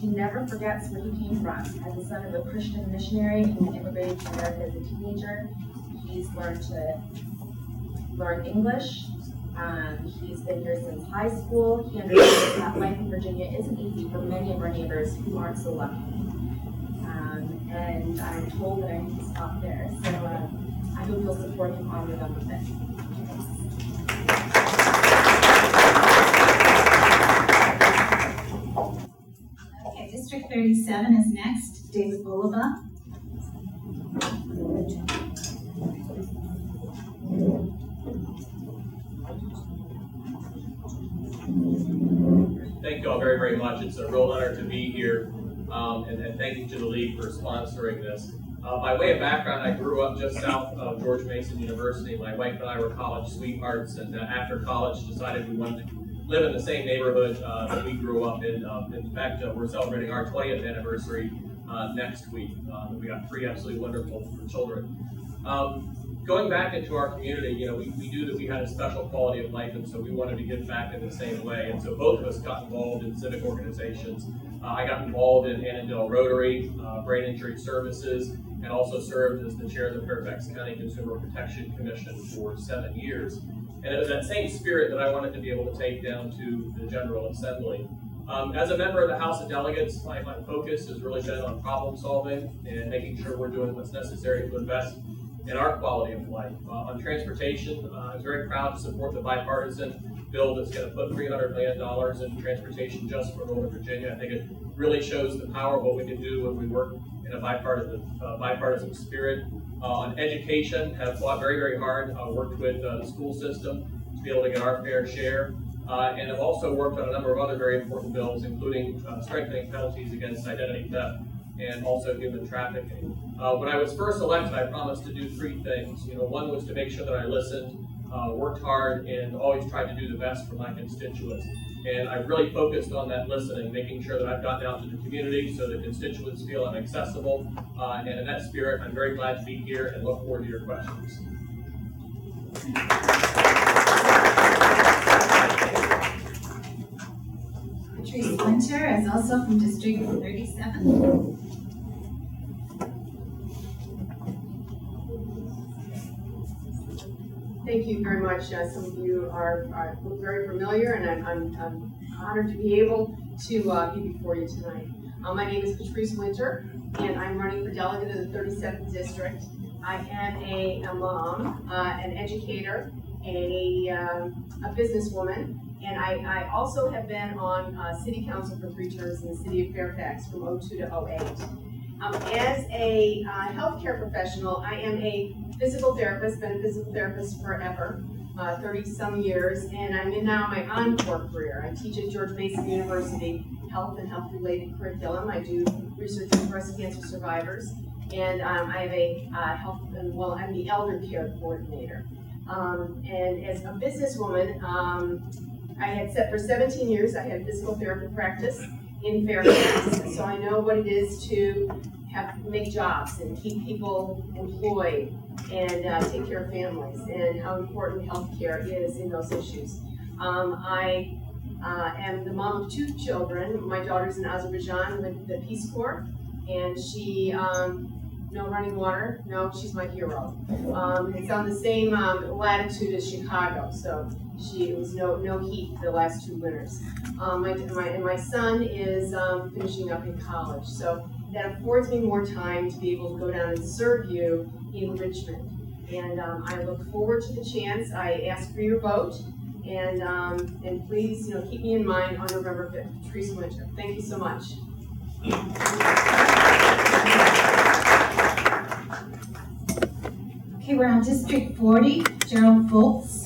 He never forgets where he came from. As the son of a Christian missionary who immigrated to America as a teenager, he's learned to learn English. He's been here since high school. He understands that life in Virginia isn't easy for many of our neighbors who aren't so lucky. And I'm told that I need to stop there. So I hope you'll support him on November 5th. Okay, District 37 is next. David Bulaba. Thank you all very, very much. It's a real honor to be here, and thank you to the League for sponsoring this. By way of background, I grew up just south of George Mason University. My wife and I were college sweethearts, and after college decided we wanted to live in the same neighborhood that we grew up in. In fact, we're celebrating our 20th anniversary next week. We got 3 absolutely wonderful children. Going back into our community, we knew that we had a special quality of life, and so we wanted to give back in the same way. And so both of us got involved in civic organizations. I got involved in Annandale Rotary, Brain Injury Services, and also served as the chair of the Fairfax County Consumer Protection Commission for 7 years. And it was that same spirit that I wanted to be able to take down to the General Assembly. As a member of the House of Delegates, my focus has really been on problem solving and making sure we're doing what's necessary to invest in our quality of life. On transportation, I was very proud to support the bipartisan bill that's going to put $300 million in transportation just for Northern Virginia. I think it really shows the power of what we can do when we work in a bipartisan spirit. On education, have fought very, very hard, worked with the school system to be able to get our fair share. And have also worked on a number of other very important bills, including strengthening penalties against identity theft and also human trafficking. When I was first elected, I promised to do 3 things. One was to make sure that I listened, worked hard, and always tried to do the best for my constituents. And I've really focused on that listening, making sure that I've gotten out to the community so that constituents feel I'm accessible. And in that spirit, I'm very glad to be here and look forward to your questions. Patrice Winter is also from District 37. Thank you very much. Some of you look very familiar, and I'm honored to be able to be before you tonight. My name is Patrice Winter, and I'm running for delegate of the 37th District. I am a mom, an educator, a businesswoman, and I also have been on City Council for 3 terms in the City of Fairfax from 02 to 08. As a healthcare professional, I am a physical therapist, been a physical therapist forever, 30-some years, and I'm in now my encore career. I teach at George Mason University, health and health-related curriculum. I do research with breast cancer survivors, and I have a I'm the elder care coordinator. And as a businesswoman, I had set for 17 years, I had physical therapy practice in Fairfax, so I know what it is to make jobs and keep people employed and take care of families, and how important healthcare is in those issues. I am the mom of 2 children. My daughter's in Azerbaijan with the Peace Corps, and she, no running water, no, she's my hero. It's on the same latitude as Chicago, so it was no heat the last 2 winters. My son is finishing up in college, so that affords me more time to be able to go down and serve you in Richmond. And I look forward to the chance. I ask for your vote, and please, keep me in mind on November 5th. Patrice Winter. Thank you so much. Okay, we're on District 40, Gerald Foltz.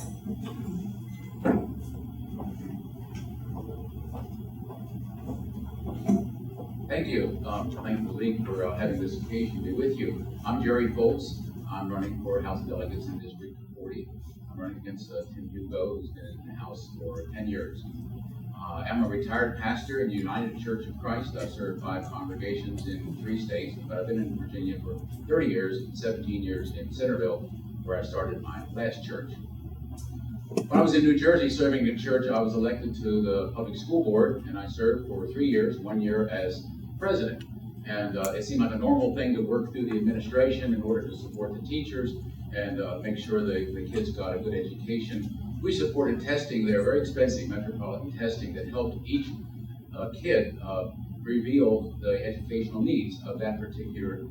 Thank you. Thank the League for having this occasion to be with you. I'm Jerry Foltz. I'm running for House of Delegates in District 40. I'm running against Tim Hugo, who's been in the House for 10 years. I'm a retired pastor in the United Church of Christ. I've served 5 congregations in 3 states, but I've been in Virginia for 30 years, 17 years in Centerville, where I started my last church. When I was in New Jersey serving in church, I was elected to the public school board, and I served for 3 years, 1 year as president. And it seemed like a normal thing to work through the administration in order to support the teachers and make sure the kids got a good education. We supported testing there, very expensive metropolitan testing that helped each kid reveal the educational needs of that particular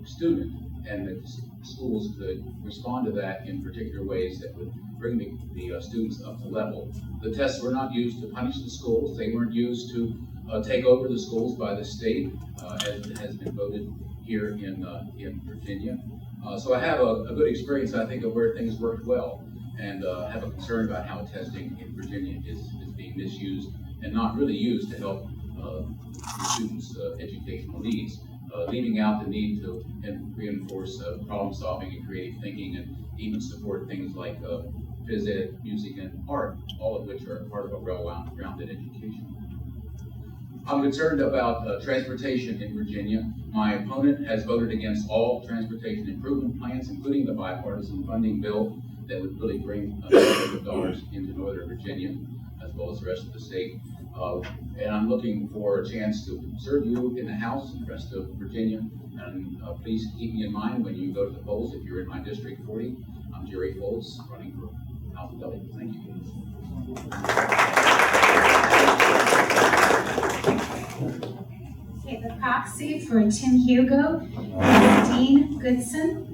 student, and that schools could respond to that in particular ways that would bring the students up to level. The tests were not used to punish the schools. They weren't used to take over the schools by the state, as has been voted here in Virginia. So I have a good experience, I think, of where things worked well, and have a concern about how testing in Virginia is being misused and not really used to help the students' educational needs, leaving out the need to reinforce problem solving and creative thinking, and even support things like phys ed, music, and art, all of which are part of a well-rounded education. I'm concerned about transportation in Virginia. My opponent has voted against all transportation improvement plans, including the bipartisan funding bill that would really bring millions of dollars into Northern Virginia, as well as the rest of the state. And I'm looking for a chance to serve you in the House and the rest of Virginia. And please keep me in mind when you go to the polls if you're in my District 40. I'm Jerry Foltz, running for House of Delegates. Thank you. Okay, the proxy for Tim Hugo is Dean Goodson.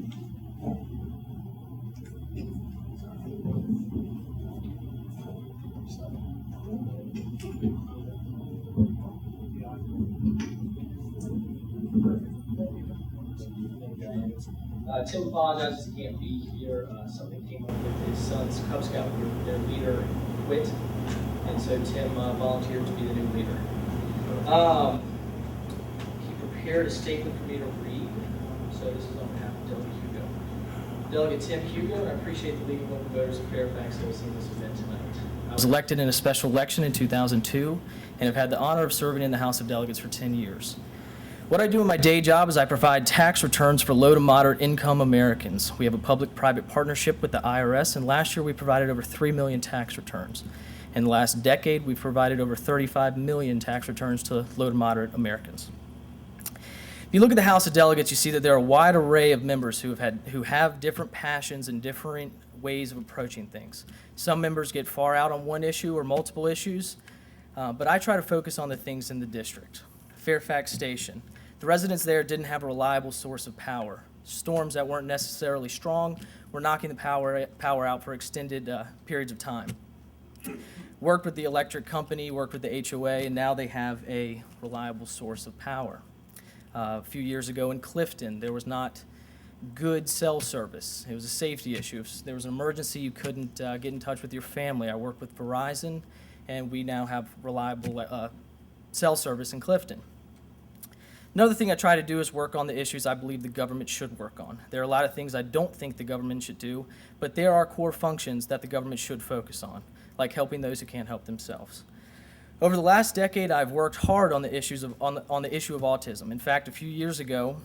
Tim apologizes he can't be here. Something came up with his son's Cub Scout group. Their leader quit, and so Tim volunteered to be the new leader. He prepared a statement for me to read, so this is on behalf of Delegate Hugo. Delegate Tim Hugo, and I appreciate the League of Local Voters of Fairfax hosting this event tonight. I was elected in a special election in 2002 and have had the honor of serving in the House of Delegates for 10 years. What I do in my day job is I provide tax returns for low to moderate income Americans. We have a public-private partnership with the IRS, and last year we provided over 3 million tax returns. In the last decade, we've provided over 35 million tax returns to low to moderate Americans. If you look at the House of Delegates, you see that there are a wide array of members who have different passions and different ways of approaching things. Some members get far out on one issue or multiple issues, but I try to focus on the things in the district. Fairfax Station. The residents there didn't have a reliable source of power. Storms that weren't necessarily strong were knocking the power out for extended periods of time. Worked with the electric company, worked with the HOA, and now they have a reliable source of power. A few years ago in Clifton, there was not good cell service. It was a safety issue. If there was an emergency, you couldn't get in touch with your family. I worked with Verizon, and we now have reliable cell service in Clifton. Another thing I try to do is work on the issues I believe the government should work on. There are a lot of things I don't think the government should do, but there are core functions that the government should focus on, like helping those who can't help themselves. Over the last decade, I've worked hard on the issue of autism. In fact, a few years ago,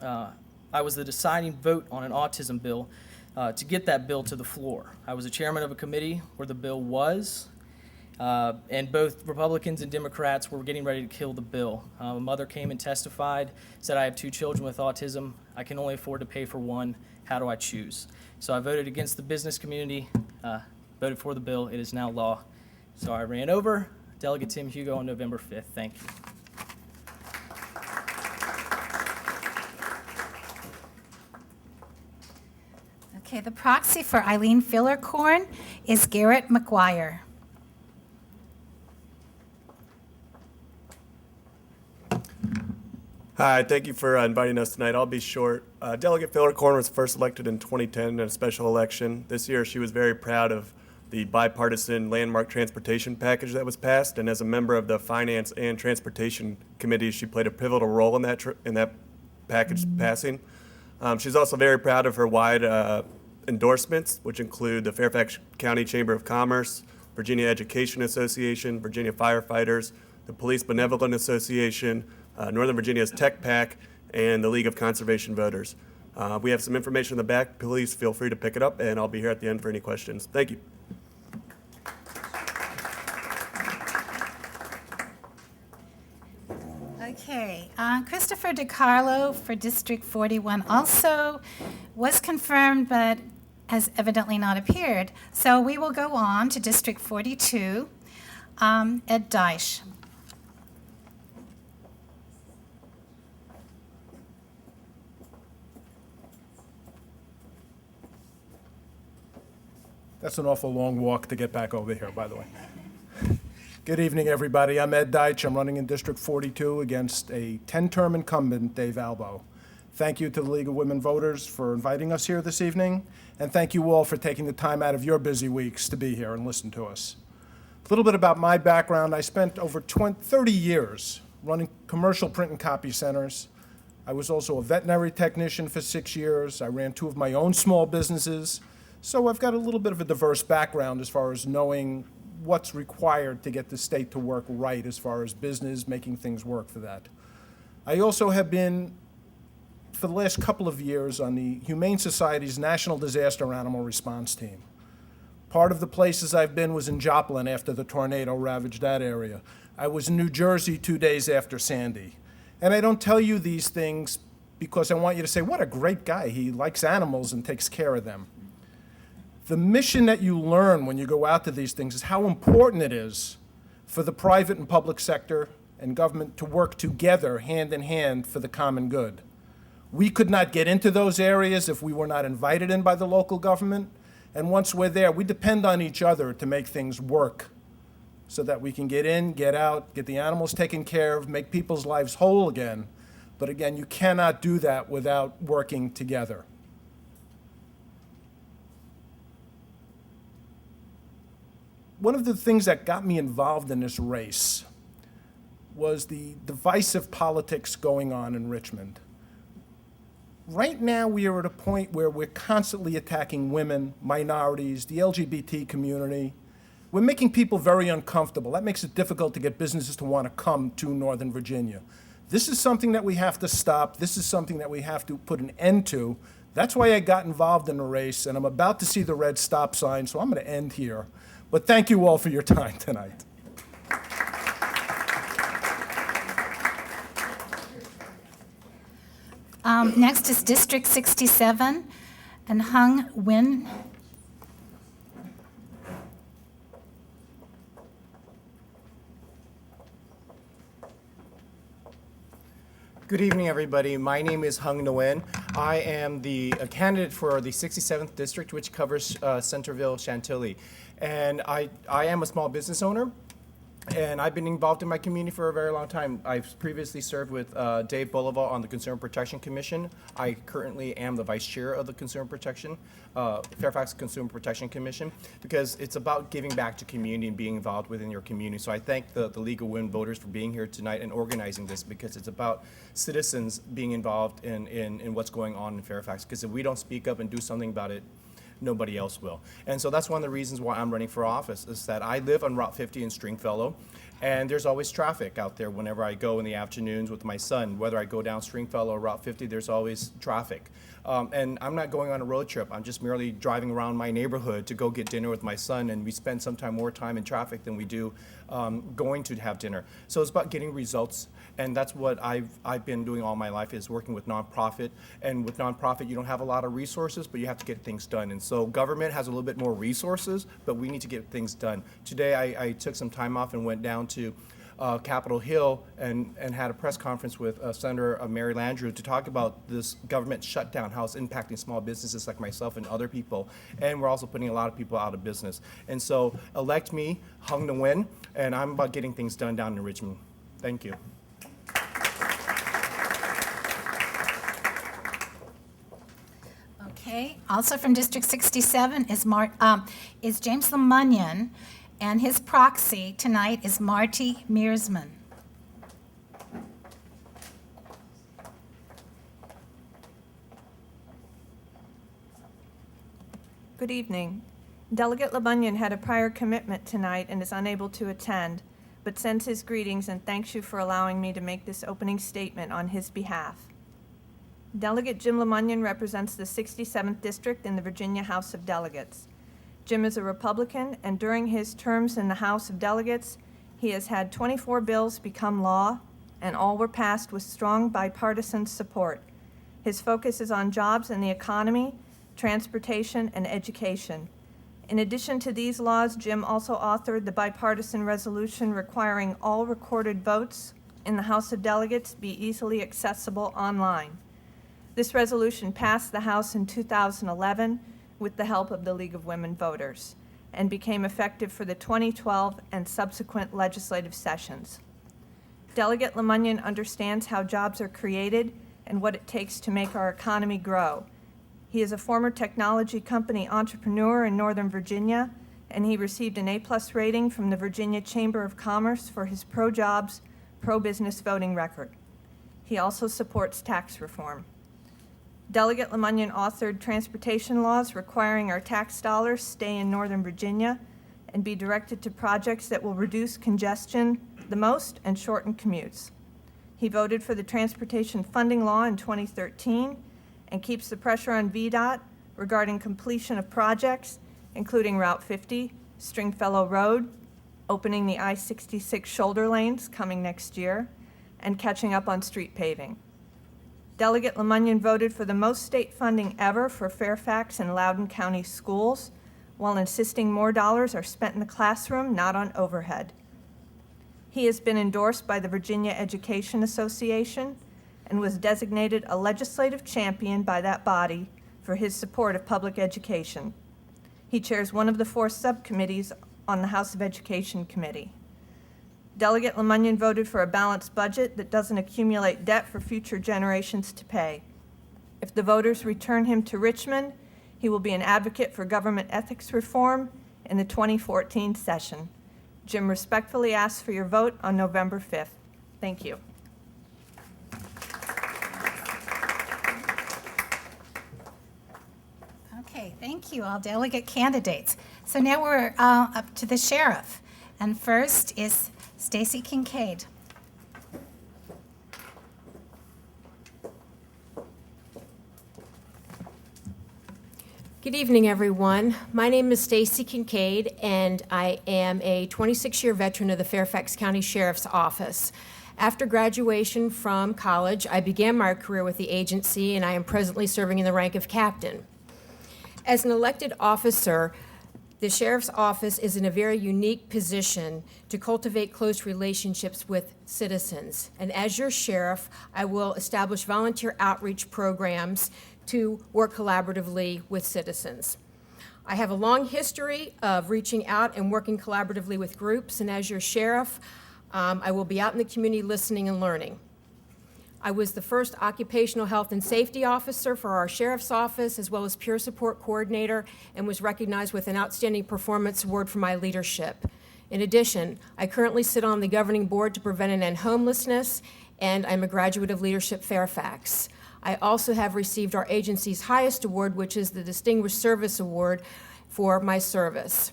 I was the deciding vote on an autism bill to get that bill to the floor. I was the chairman of a committee where the bill was, and both Republicans and Democrats were getting ready to kill the bill. A mother came and testified, said, I have 2 children with autism. I can only afford to pay for one. How do I choose? So I voted against the business community, voted for the bill. It is now law. So I ran over Delegate Tim Hugo on November 5th. Thank you. Okay, the proxy for Eileen Fillercorn is Garrett McGuire. Hi, thank you for inviting us tonight. I'll be short. Delegate Fillercorn was first elected in 2010 in a special election. This year, she was very proud of the bipartisan landmark transportation package that was passed, and as a member of the Finance and Transportation Committee, she played a pivotal role in that package passing. She's also very proud of her wide endorsements, which include the Fairfax County Chamber of Commerce, Virginia Education Association, Virginia Firefighters, the Police Benevolent Association, Northern Virginia's Tech PAC, and the League of Conservation Voters. We have some information in the back. Please feel free to pick it up, and I'll be here at the end for any questions. Thank you. Okay, Christopher DiCarlo for District 41 also was confirmed, but has evidently not appeared. So we will go on to District 42, Ed Deich. That's an awful long walk to get back over here, by the way. Good evening, everybody. I'm Ed Deich. I'm running in District 42 against a 10-term incumbent, Dave Albo. Thank you to the League of Women Voters for inviting us here this evening, and thank you all for taking the time out of your busy weeks to be here and listen to us. A little bit about my background. I spent over 30 years running commercial print and copy centers. I was also a veterinary technician for 6 years. I ran 2 of my own small businesses. So I've got a little bit of a diverse background as far as knowing what's required to get the state to work right as far as business, making things work for that. I also have been, for the last couple of years, on the Humane Society's National Disaster Animal Response Team. Part of the places I've been was in Joplin after the tornado ravaged that area. I was in New Jersey 2 days after Sandy. And I don't tell you these things because I want you to say, what a great guy. He likes animals and takes care of them. The mission that you learn when you go out to these things is how important it is for the private and public sector and government to work together hand in hand for the common good. We could not get into those areas if we were not invited in by the local government. And once we're there, we depend on each other to make things work so that we can get in, get out, get the animals taken care of, make people's lives whole again. But again, you cannot do that without working together. One of the things that got me involved in this race was the divisive politics going on in Richmond. Right now, we are at a point where we're constantly attacking women, minorities, the LGBT community. We're making people very uncomfortable. That makes it difficult to get businesses to want to come to Northern Virginia. This is something that we have to stop. This is something that we have to put an end to. That's why I got involved in the race, and I'm about to see the red stop sign, so I'm going to end here. But thank you all for your time tonight. Next is District 67, and Hung Nguyen. Good evening, everybody. My name is Hung Nguyen. I am the candidate for the 67th District, which covers Centerville, Chantilly. And I am a small business owner, and I've been involved in my community for a very long time. I've previously served with Dave Bolivar on the Consumer Protection Commission. I currently am the vice chair of the Fairfax Consumer Protection Commission, because it's about giving back to community and being involved within your community. So I thank the League of Women Voters for being here tonight and organizing this, because it's about citizens being involved in what's going on in Fairfax. Because if we don't speak up and do something about it, nobody else will. And so that's one of the reasons why I'm running for office, is that I live on Route 50 in Stringfellow, and there's always traffic out there whenever I go in the afternoons with my son. Whether I go down Stringfellow or Route 50, there's always traffic. And I'm not going on a road trip. I'm just merely driving around my neighborhood to go get dinner with my son, and we spend sometimes more time in traffic than we do going to have dinner. So it's about getting results, and that's what I've been doing all my life, is working with nonprofit. And with nonprofit, you don't have a lot of resources, but you have to get things done. And so government has a little bit more resources, but we need to get things done. Today, I took some time off and went down to Capitol Hill and had a press conference with Senator Mary Landrieu to talk about this government shutdown, how it's impacting small businesses like myself and other people. And we're also putting a lot of people out of business. And so elect me, Hung Nguyen, and I'm about getting things done down in Richmond. Thank you. Okay, also from District 67 is James Lemunyon, and his proxy tonight is Marty Mearsman. Good evening. Delegate Lemunyon had a prior commitment tonight and is unable to attend, but sends his greetings and thanks you for allowing me to make this opening statement on his behalf. Delegate Jim Lemunyon represents the 67th District in the Virginia House of Delegates. Jim is a Republican, and during his terms in the House of Delegates, he has had 24 bills become law, and all were passed with strong bipartisan support. His focus is on jobs and the economy, transportation, and education. In addition to these laws, Jim also authored the bipartisan resolution requiring all recorded votes in the House of Delegates be easily accessible online. This resolution passed the House in 2011 with the help of the League of Women Voters and became effective for the 2012 and subsequent legislative sessions. Delegate Lemunyan understands how jobs are created and what it takes to make our economy grow. He is a former technology company entrepreneur in Northern Virginia, and he received an A+ rating from the Virginia Chamber of Commerce for his pro-jobs, pro-business voting record. He also supports tax reform. Delegate Lemunyan authored transportation laws requiring our tax dollars stay in Northern Virginia and be directed to projects that will reduce congestion the most and shorten commutes. He voted for the transportation funding law in 2013 and keeps the pressure on VDOT regarding completion of projects, including Route 50, Stringfellow Road, opening the I-66 shoulder lanes coming next year, and catching up on street paving. Delegate Lemunyan voted for the most state funding ever for Fairfax and Loudoun County schools, while insisting more dollars are spent in the classroom, not on overhead. He has been endorsed by the Virginia Education Association and was designated a legislative champion by that body for his support of public education. He chairs one of the 4 subcommittees on the House of Education Committee. Delegate Lemunyan voted for a balanced budget that doesn't accumulate debt for future generations to pay. If the voters return him to Richmond, he will be an advocate for government ethics reform in the 2014 session. Jim respectfully asks for your vote on November 5th. Thank you. Okay, thank you, all delegate candidates. So now we're up to the sheriff. And first is Stacy Kincaid. Good evening, everyone. My name is Stacy Kincaid, and I am a 26-year veteran of the Fairfax County Sheriff's Office. After graduation from college, I began my career with the agency, and I am presently serving in the rank of captain. As an elected officer, the Sheriff's Office is in a very unique position to cultivate close relationships with citizens. And as your sheriff, I will establish volunteer outreach programs to work collaboratively with citizens. I have a long history of reaching out and working collaboratively with groups, and as your sheriff, I will be out in the community listening and learning. I was the first occupational health and safety officer for our sheriff's office, as well as peer support coordinator, and was recognized with an outstanding performance award for my leadership. In addition, I currently sit on the governing board to prevent and end homelessness, and I'm a graduate of Leadership Fairfax. I also have received our agency's highest award, which is the Distinguished Service Award for my service.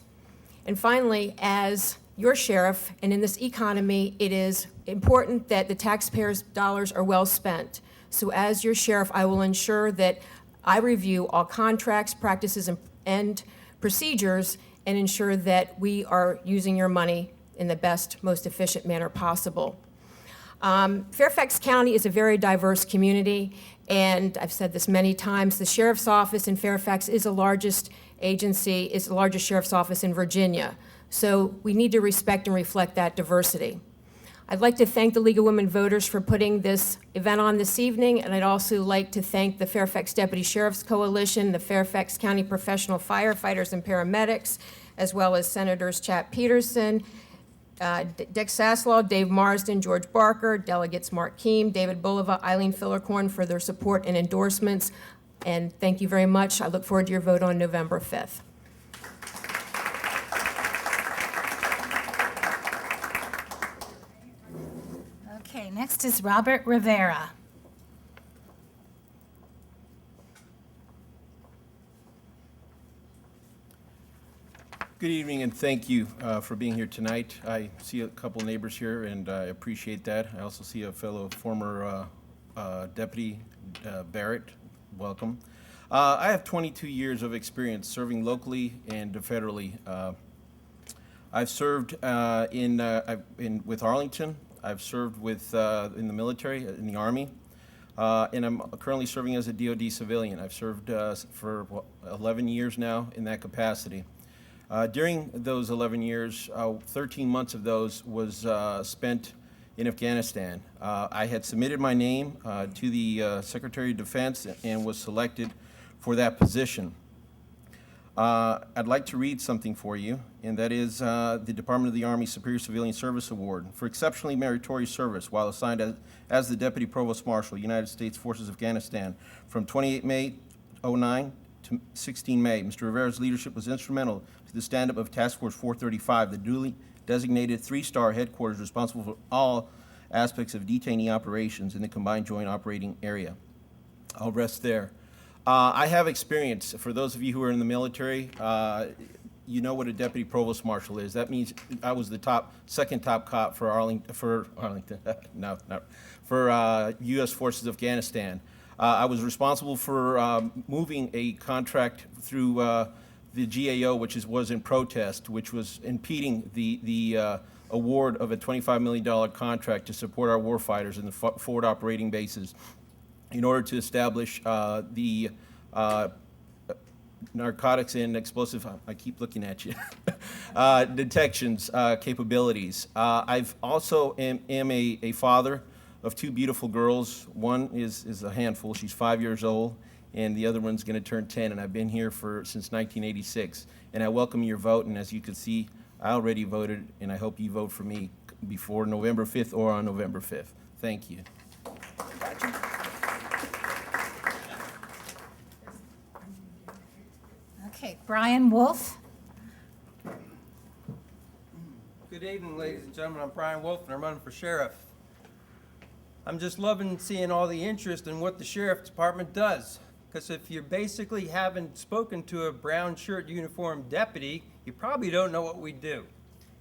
And finally, as your sheriff, and in this economy, it is important that the taxpayers' dollars are well spent. So as your sheriff, I will ensure that I review all contracts, practices, and procedures, and ensure that we are using your money in the best, most efficient manner possible. Fairfax County is a very diverse community, and I've said this many times, the Sheriff's Office in Fairfax is the largest agency, is the largest Sheriff's Office in Virginia. So we need to respect and reflect that diversity. I'd like to thank the League of Women Voters for putting this event on this evening, and I'd also like to thank the Fairfax Deputy Sheriff's Coalition, the Fairfax County Professional Firefighters and Paramedics, as well as Senators Chap Peterson, Dick Saslaw, Dave Marsden, George Barker, Delegates Mark Keem, David Bulova, Eileen Fillercorn for their support and endorsements. And thank you very much. I look forward to your vote on November 5th. Okay, next is Robert Rivera. Good evening, and thank you for being here tonight. I see a couple neighbors here, and I appreciate that. I also see a fellow former Deputy Barrett. Welcome. I have 22 years of experience serving locally and federally. I've served with Arlington. I've served in the military, in the Army, and I'm currently serving as a DoD civilian. I've served for 11 years now in that capacity. During those 11 years, 13 months of those was spent in Afghanistan. I had submitted my name to the Secretary of Defense and was selected for that position. I'd like to read something for you, and that is the Department of the Army Superior Civilian Service Award for exceptionally meritorious service while assigned as the Deputy Provost Marshal, United States Forces Afghanistan, from 28 May 09 to 16 May. Mr. Rivera's leadership was instrumental to the stand-up of Task Force 435, the duly designated three-star headquarters responsible for all aspects of detainee operations in the Combined Joint Operating Area. I'll rest there. I have experience. For those of you who are in the military, you know what a deputy provost marshal is. That means I was the second top cop for U.S. Forces Afghanistan. I was responsible for moving a contract through the GAO, which was in protest, which was impeding the award of a $25 million contract to support our warfighters in the forward operating bases, in order to establish the narcotics and explosive, I keep looking at you, detections capabilities. I've also am a father of two beautiful girls. One is a handful, she's 5 years old, and the other one's gonna turn 10, and I've been here since 1986. And I welcome your vote, and as you can see, I already voted, and I hope you vote for me before November 5th or on November 5th. Thank you. Okay, Brian Wolf. Good evening, ladies and gentlemen. I'm Brian Wolf, and I'm running for sheriff. I'm just loving seeing all the interest in what the sheriff's department does. Because if you basically haven't spoken to a brown shirt uniformed deputy, you probably don't know what we do.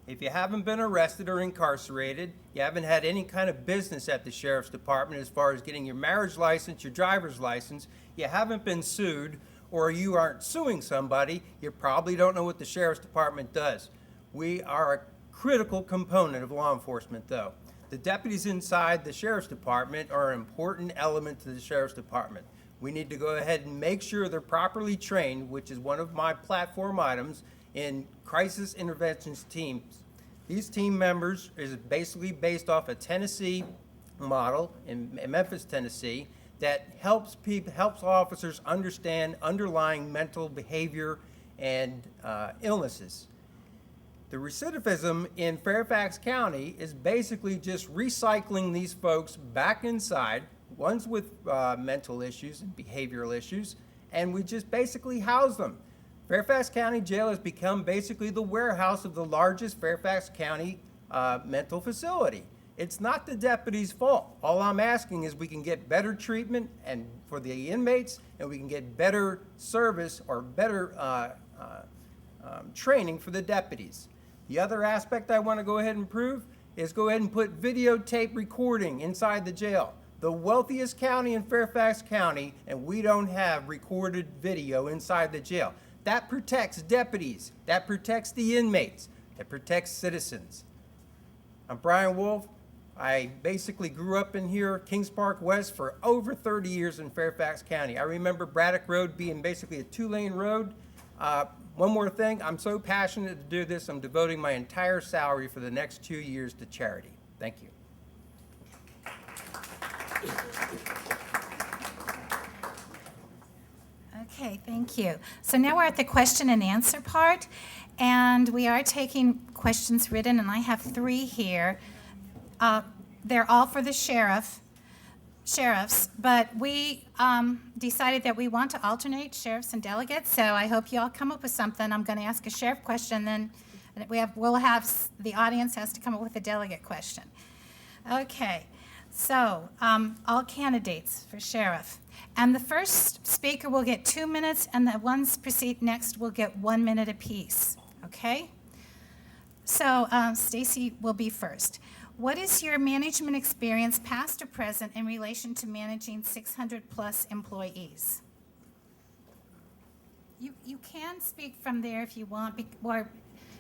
If you haven't been arrested or incarcerated, you haven't had any kind of business at the sheriff's department as far as getting your marriage license, your driver's license, you haven't been sued, or you aren't suing somebody, you probably don't know what the sheriff's department does. We are a critical component of law enforcement, though. The deputies inside the sheriff's department are an important element to the sheriff's department. We need to go ahead and make sure they're properly trained, which is one of my platform items, in crisis interventions teams. These team members is basically based off a Tennessee model in Memphis, Tennessee, that helps officers understand underlying mental behavior and illnesses. The recidivism in Fairfax County is basically just recycling these folks back inside, ones with mental issues and behavioral issues, and we just basically house them. Fairfax County Jail has become basically the warehouse of the largest Fairfax County mental facility. It's not the deputy's fault. All I'm asking is we can get better treatment and for the inmates, and we can get better service or better training for the deputies. The other aspect I want to go ahead and improve is go ahead and put videotape recording inside the jail. The wealthiest county in Fairfax County, and we don't have recorded video inside the jail. That protects deputies, that protects the inmates, that protects citizens. I'm Brian Wolf. I basically grew up in here, Kings Park West, for over 30 years in Fairfax County. I remember Braddock Road being basically a 2-lane road. One more thing, I'm so passionate to do this, I'm devoting my entire salary for the next 2 years to charity. Thank you. Okay, thank you. So now we're at the question and answer part, and we are taking questions written, and I have 3 here. They're all for the sheriffs, but we decided that we want to alternate sheriffs and delegates, so I hope you all come up with something. I'm going to ask a sheriff question, then we'll have the audience has to come up with a delegate question. Okay, so all candidates for sheriff. And the first speaker will get 2 minutes, and the ones proceed next will get 1 minute apiece, okay? So Stacy will be first. What is your management experience, past or present, in relation to managing 600-plus employees? You can speak from there if you want. Or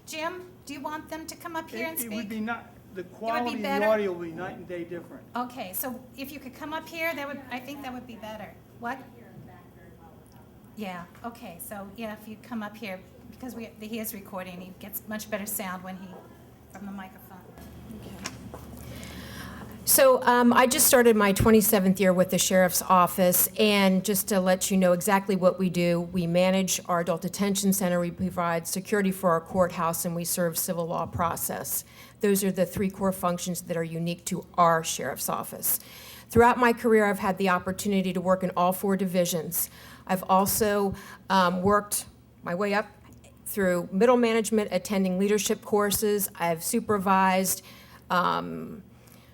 Jim, do you want them to come up here and speak? It would be the quality of the better. audio will be night and day different. Okay, so if you could come up here, I think that would be better. What? Yeah, okay, so, yeah, if you come up here, because he is recording, he gets much better sound from the microphone. So I just started my 27th year with the Sheriff's Office, and just to let you know exactly what we do, we manage our adult detention center, we provide security for our courthouse, and we serve civil law process. Those are the 3 core functions that are unique to our Sheriff's Office. Throughout my career, I've had the opportunity to work in all 4 divisions. I've also worked my way up through middle management, attending leadership courses. I've supervised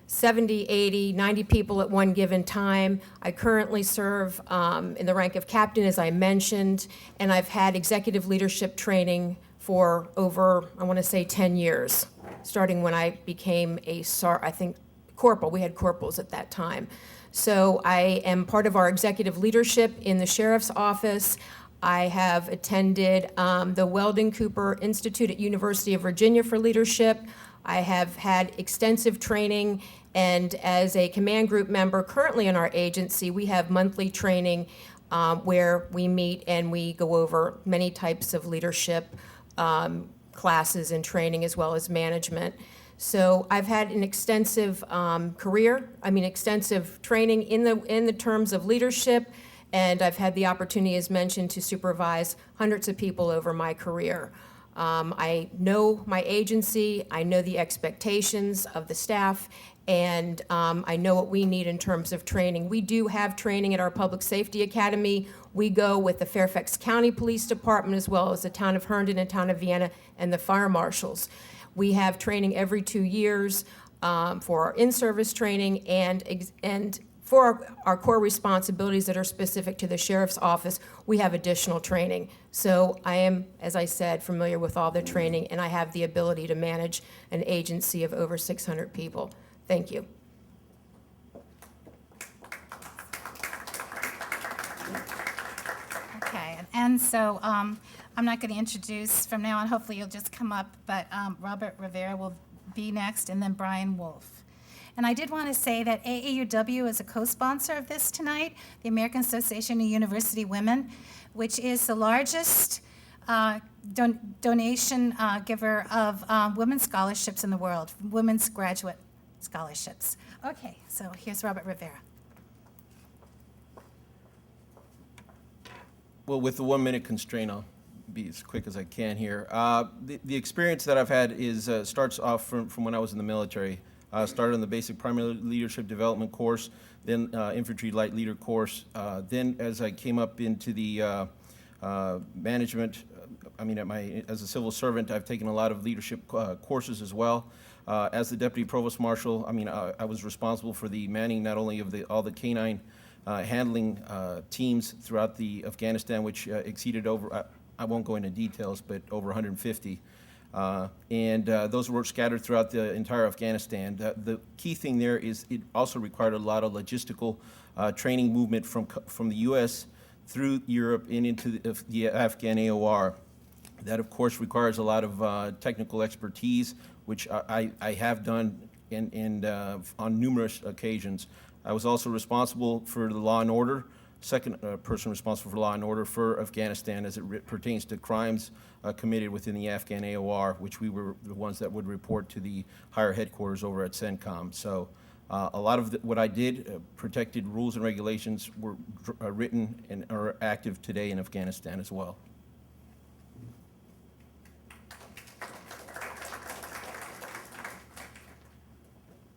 70, 80, 90 people at one given time. I currently serve in the rank of captain, as I mentioned, and I've had executive leadership training for over, I want to say, 10 years, starting when I became corporal. We had corporals at that time. So I am part of our executive leadership in the Sheriff's Office. I have attended the Weldon Cooper Institute at University of Virginia for leadership. I have had extensive training, and as a command group member currently in our agency, we have monthly training where we meet and we go over many types of leadership classes and training, as well as management. So I've had an extensive extensive training in the terms of leadership, and I've had the opportunity, as mentioned, to supervise hundreds of people over my career. I know my agency, I know the expectations of the staff, and I know what we need in terms of training. We do have training at our Public Safety Academy. We go with the Fairfax County Police Department, as well as the town of Herndon and town of Vienna and the fire marshals. We have training every 2 years for our in-service training and for our core responsibilities that are specific to the Sheriff's Office, we have additional training. So I am, as I said, familiar with all the training, and I have the ability to manage an agency of over 600 people. Thank you. Okay, and so I'm not going to introduce from now on. Hopefully you'll just come up, but Robert Rivera will be next, and then Brian Wolf. And I did want to say that AAUW is a co-sponsor of this tonight, the American Association of University Women, which is the largest donation giver of women's scholarships in the world, women's graduate scholarships. Okay, so here's Robert Rivera. Well, with the 1 minute constraint, I'll be as quick as I can here. The experience that I've had starts off from when I was in the military. Started on the basic primary leadership development course, then infantry light leader course. Then as I came up into the management, as a civil servant, I've taken a lot of leadership courses as well. As the deputy provost marshal, I was responsible for the manning not only of all the canine handling teams throughout the Afghanistan, which exceeded over, I won't go into details, but over 150. And those were scattered throughout the entire Afghanistan. The key thing there is it also required a lot of logistical training movement from the U.S. through Europe and into the Afghan AOR. That, of course, requires a lot of technical expertise, which I have done on numerous occasions. I was also responsible for the law and order, second person responsible for law and order for Afghanistan as it pertains to crimes committed within the Afghan AOR, which we were the ones that would report to the higher headquarters over at CENTCOM. So a lot of what I did, protected rules and regulations were written and are active today in Afghanistan as well.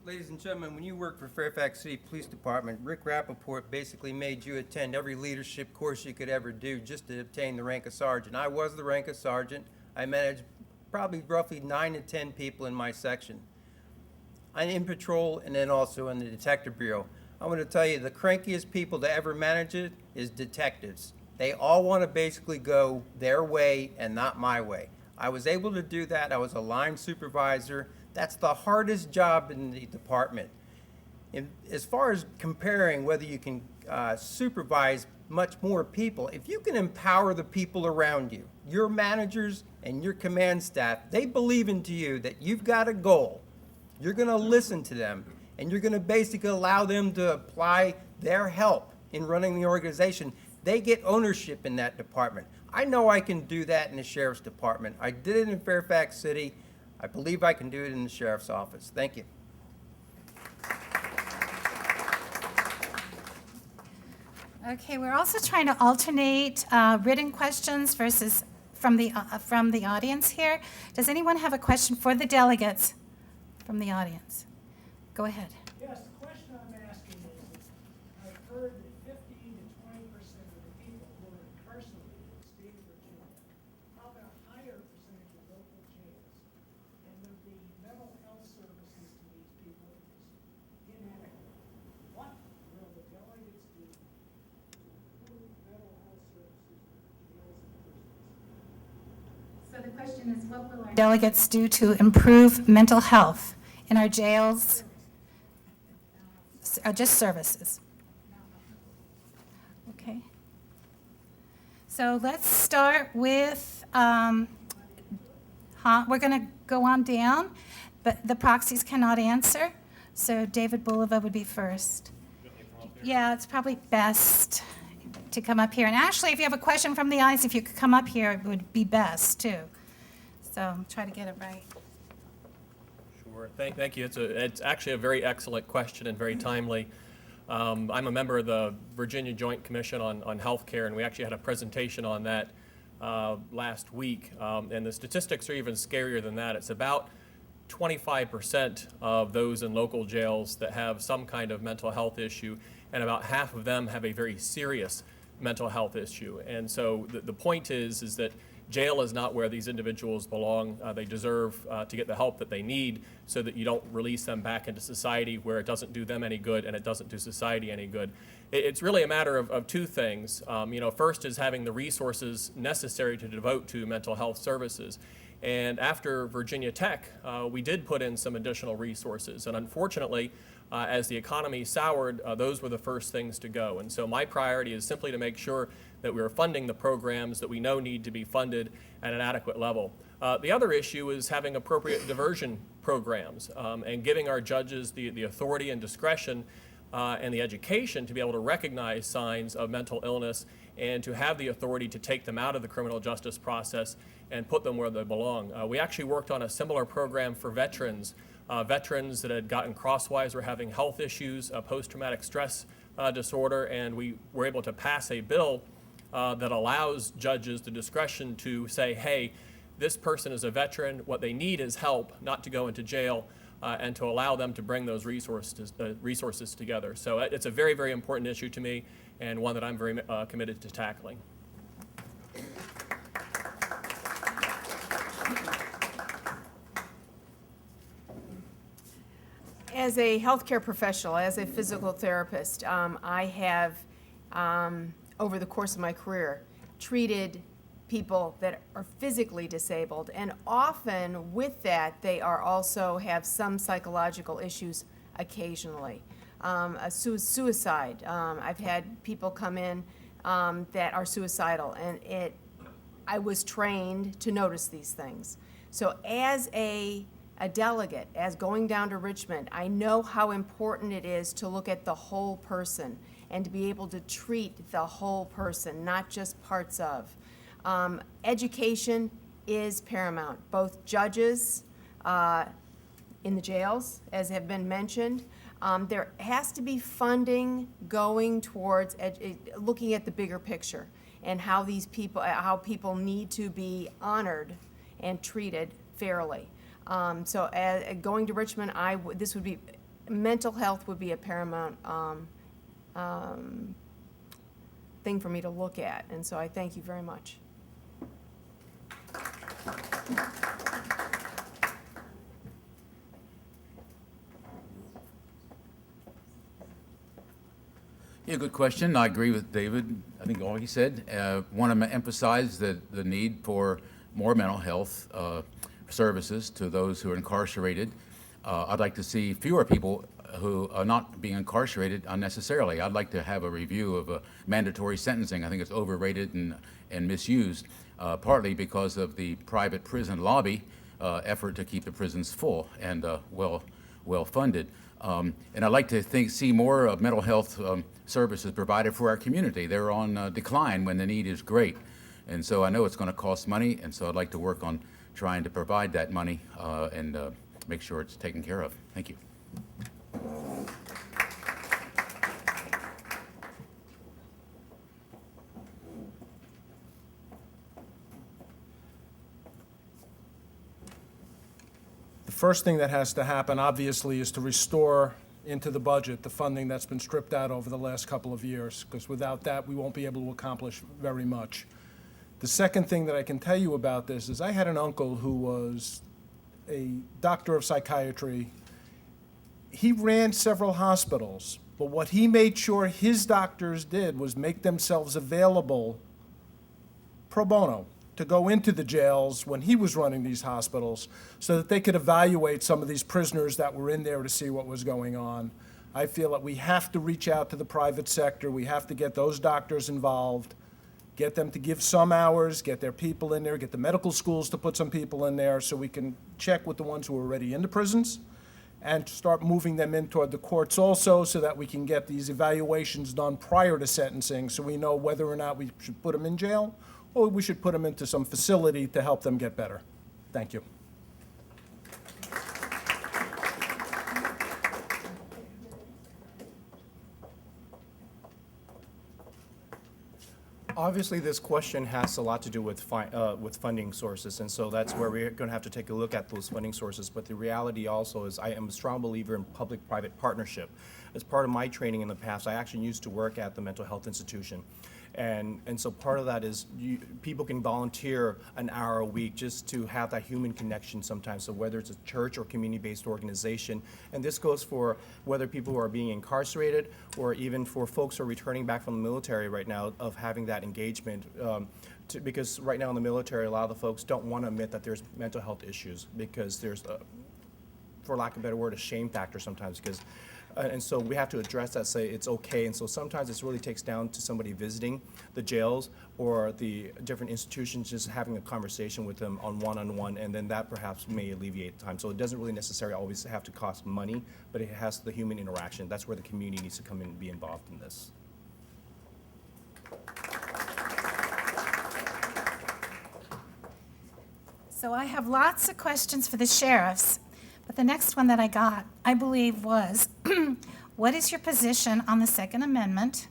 Ladies and gentlemen, when you worked for Fairfax City Police Department, Rick Rappaport basically made you attend every leadership course you could ever do just to obtain the rank of sergeant. I was the rank of sergeant. I managed probably roughly 9 to 10 people in my section. I'm in patrol and then also in the detective bureau. I want to tell you, the crankiest people to ever manage it is detectives. They all want to basically go their way and not my way. I was able to do that. I was a line supervisor. That's the hardest job in the department. As far as comparing whether you can supervise much more people, if you can empower the people around you, your managers and your command staff, they believe into you that you've got a goal You're going to listen to them, and you're going to basically allow them to apply their help in running the organization. They get ownership in that department. I know I can do that in the sheriff's department. I did it in Fairfax City. I believe I can do it in the sheriff's office. Thank you. Okay, we're also trying to alternate written questions versus from the audience here. Does anyone have a question for the delegates from the audience? Go ahead. Yes, the question I'm asking is, I've heard that 15 to 20% of the people who are incarcerated in the state of Virginia, how about a higher percentage of local jails? And the mental health services to these people is inadequate. What will the delegates do to improve mental health services in jails and prisons? So the question is, what will our delegates do to improve mental health in our jails? Just services. Okay. So let's start with, we're going to go on down, but the proxies cannot answer. So David Bulova would be first. Yeah, it's probably best to come up here. And actually, if you have a question from the audience, if you could come up here, it would be best too. So try to get it right. Sure. Thank you. It's actually a very excellent question and very timely. I'm a member of the Virginia Joint Commission on Healthcare, and we actually had a presentation on that last week. And the statistics are even scarier than that. It's about 25% of those in local jails that have some kind of mental health issue, and about half of them have a very serious mental health issue. And so the point is that jail is not where these individuals belong. They deserve to get the help that they need so that you don't release them back into society where it doesn't do them any good and it doesn't do society any good. It's really a matter of two things. First is having the resources necessary to devote to mental health services. And after Virginia Tech, we did put in some additional resources. And unfortunately, as the economy soured, those were the first things to go. And so my priority is simply to make sure that we are funding the programs that we know need to be funded at an adequate level. The other issue is having appropriate diversion programs and giving our judges the authority and discretion and the education to be able to recognize signs of mental illness and to have the authority to take them out of the criminal justice process and put them where they belong. We actually worked on a similar program for veterans. Veterans that had gotten crosswise were having health issues, post-traumatic stress disorder, and we were able to pass a bill that allows judges the discretion to say, hey, this person is a veteran, what they need is help, not to go into jail, and to allow them to bring those resources together. So it's a very, very important issue to me, and one that I'm very committed to tackling. As a healthcare professional, as a physical therapist, I have, over the course of my career, treated people that are physically disabled, and often with that, they are also have some psychological issues occasionally. Suicide. I've had people come in that are suicidal, and I was trained to notice these things. So as a delegate, as going down to Richmond, I know how important it is to look at the whole person and to be able to treat the whole person, not just parts of. Education is paramount. Both judges in the jails, as have been mentioned, there has to be funding going towards looking at the bigger picture and how these people, how people need to be honored and treated fairly. So going to Richmond, this would be, mental health would be a paramount thing for me to look at, and so I thank you very much. Yeah, good question. I agree with David. I think all he said. Want to emphasize the need for more mental health services to those who are incarcerated. I'd like to see fewer people who are not being incarcerated unnecessarily. I'd like to have a review of mandatory sentencing. I think it's overrated and misused, partly because of the private prison lobby effort to keep the prisons full. And well-funded. And I'd like to see more mental health services provided for our community. They're on decline when the need is great. And so I know it's going to cost money, and so I'd like to work on trying to provide that money and make sure it's taken care of. Thank you. The first thing that has to happen, obviously, is to restore into the budget the funding that's been stripped out over the last couple of years, because without that, we won't be able to accomplish very much. The second thing that I can tell you about this is I had an uncle who was a doctor of psychiatry. He ran several hospitals, but what he made sure his doctors did was make themselves available pro bono to go into the jails when he was running these hospitals so that they could evaluate some of these prisoners that were in there to see what was going on. I feel that we have to reach out to the private sector. We have to get those doctors involved, get them to give some hours, get their people in there, get the medical schools to put some people in there so we can check with the ones who are already in the prisons and start moving them in toward the courts also so that we can get these evaluations done prior to sentencing so we know whether or not we should put them in jail or we should put them into some facility to help them get better. Thank you. Obviously, this question has a lot to do with funding sources, and so that's where we're going to have to take a look at those funding sources. But the reality also is I am a strong believer in public-private partnership. As part of my training in the past, I actually used to work at the mental health institution. And so part of that is people can volunteer an hour a week just to have that human connection sometimes. So whether it's a church or community-based organization, and this goes for whether people who are being incarcerated or even for folks who are returning back from the military right now, of having that engagement. Because right now in the military, a lot of the folks don't want to admit that there's mental health issues because there's, for lack of a better word, a shame factor sometimes. And so we have to address that, say it's okay. And so sometimes it really takes down to somebody visiting the jails or the different institutions, just having a conversation with them on one-on-one, and then that perhaps may alleviate time. So it doesn't really necessarily always have to cost money, but it has the human interaction. That's where the community needs to come in and be involved in this. So I have lots of questions for the sheriffs. But the next one that I got, I believe, was, what is your position on the Second Amendment?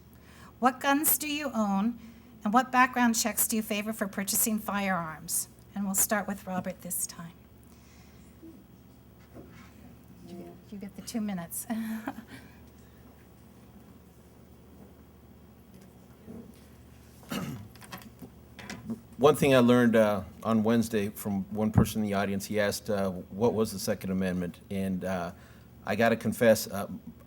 What guns do you own? And what background checks do you favor for purchasing firearms? And we'll start with Robert this time. You get the 2 minutes. One thing I learned on Wednesday from one person in the audience, he asked what was the Second Amendment, and I got to confess,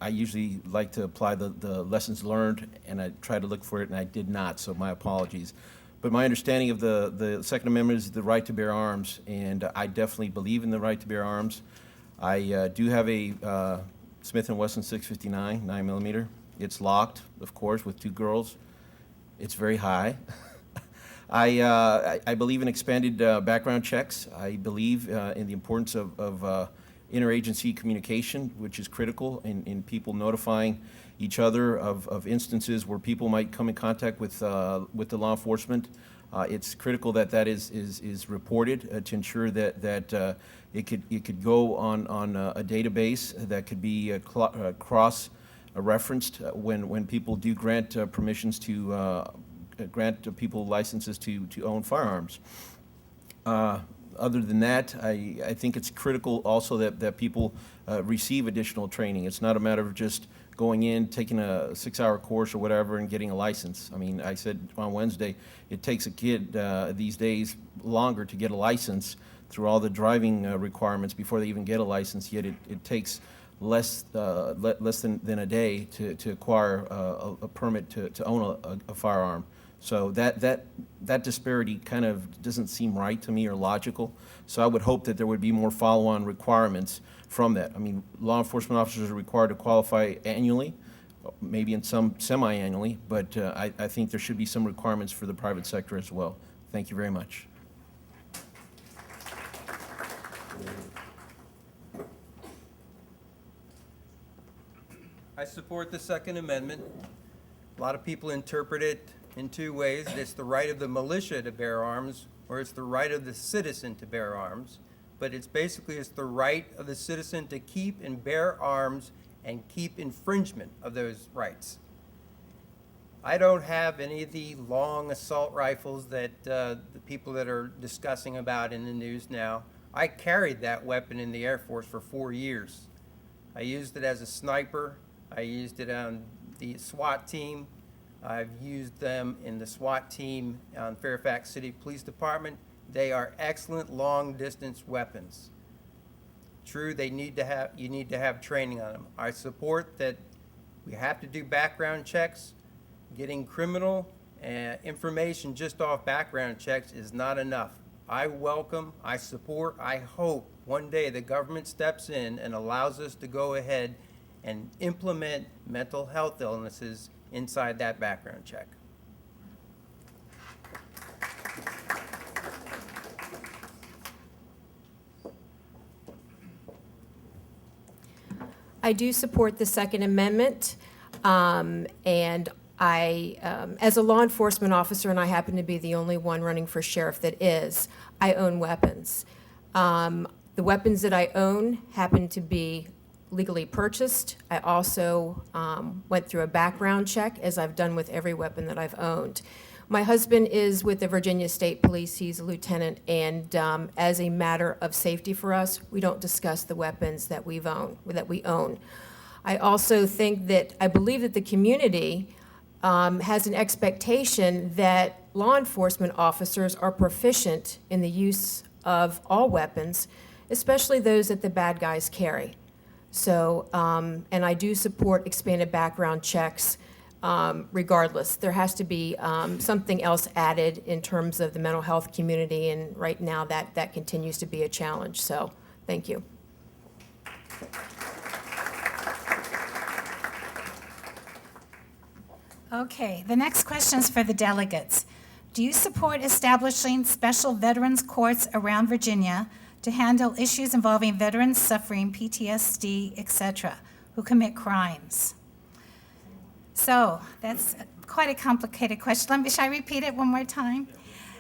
I usually like to apply the lessons learned, and I tried to look for it, and I did not, so my apologies. But my understanding of the Second Amendment is the right to bear arms, and I definitely believe in the right to bear arms. I do have a Smith & Wesson 659 9mm. It's locked, of course, with 2 girls. It's very high. I believe in expanded background checks. I believe in the importance of interagency communication, which is critical in people notifying each other of instances where people might come in contact with the law enforcement. It's critical that that is reported to ensure that it could go on a database that could be cross-referenced when people do grant permissions to grant people licenses to own firearms. Other than that, I think it's critical also that people receive additional training. It's not a matter of just going in, taking a 6-hour course or whatever and getting a license. I mean, I said on Wednesday, it takes a kid these days longer to get a license through all the driving requirements before they even get a license, yet it takes less than a day to acquire a permit to own a firearm. So that disparity kind of doesn't seem right to me or logical. So I would hope that there would be more follow-on requirements from that. I mean, law enforcement officers are required to qualify annually, maybe in some semi-annually, but I think there should be some requirements for the private sector as well. Thank you very much. support the Second Amendment. A lot of people interpret it in two ways. It's the right of the militia to bear arms, or it's the right of the citizen to bear arms. But it's the right of the citizen to keep and bear arms and keep infringement of those rights. I don't have any of the long assault rifles that the people that are discussing about in the news now. I carried that weapon in the Air Force for 4 years. I used it as a sniper. I used it on the SWAT team. I've used them in the SWAT team on Fairfax City Police Department. They are excellent long-distance weapons. True, you need to have training on them. I support that we have to do background checks. Getting criminal information just off background checks is not enough. I welcome, I support, I hope one day the government steps in and allows us to go ahead and implement mental health illnesses inside that background check. I do support the Second Amendment, and I, as a law enforcement officer, and I happen to be the only one running for sheriff that is, I own weapons. The weapons that I own happen to be legally purchased. I also went through a background check, as I've done with every weapon that I've owned. My husband is with the Virginia State Police. He's a lieutenant, and as a matter of safety for us, we don't discuss the weapons that we own. I also think that, I believe that the community has an expectation that law enforcement officers are proficient in the use of all weapons, especially those that the bad guys carry. So, and I do support expanded background checks regardless. There has to be something else added in terms of the mental health community, and right now that continues to be a challenge. So, thank you. Okay, the next question is for the delegates. Do you support establishing special veterans courts around Virginia to handle issues involving veterans suffering PTSD, etc., who commit crimes? So that's quite a complicated question. Shall I repeat it one more time?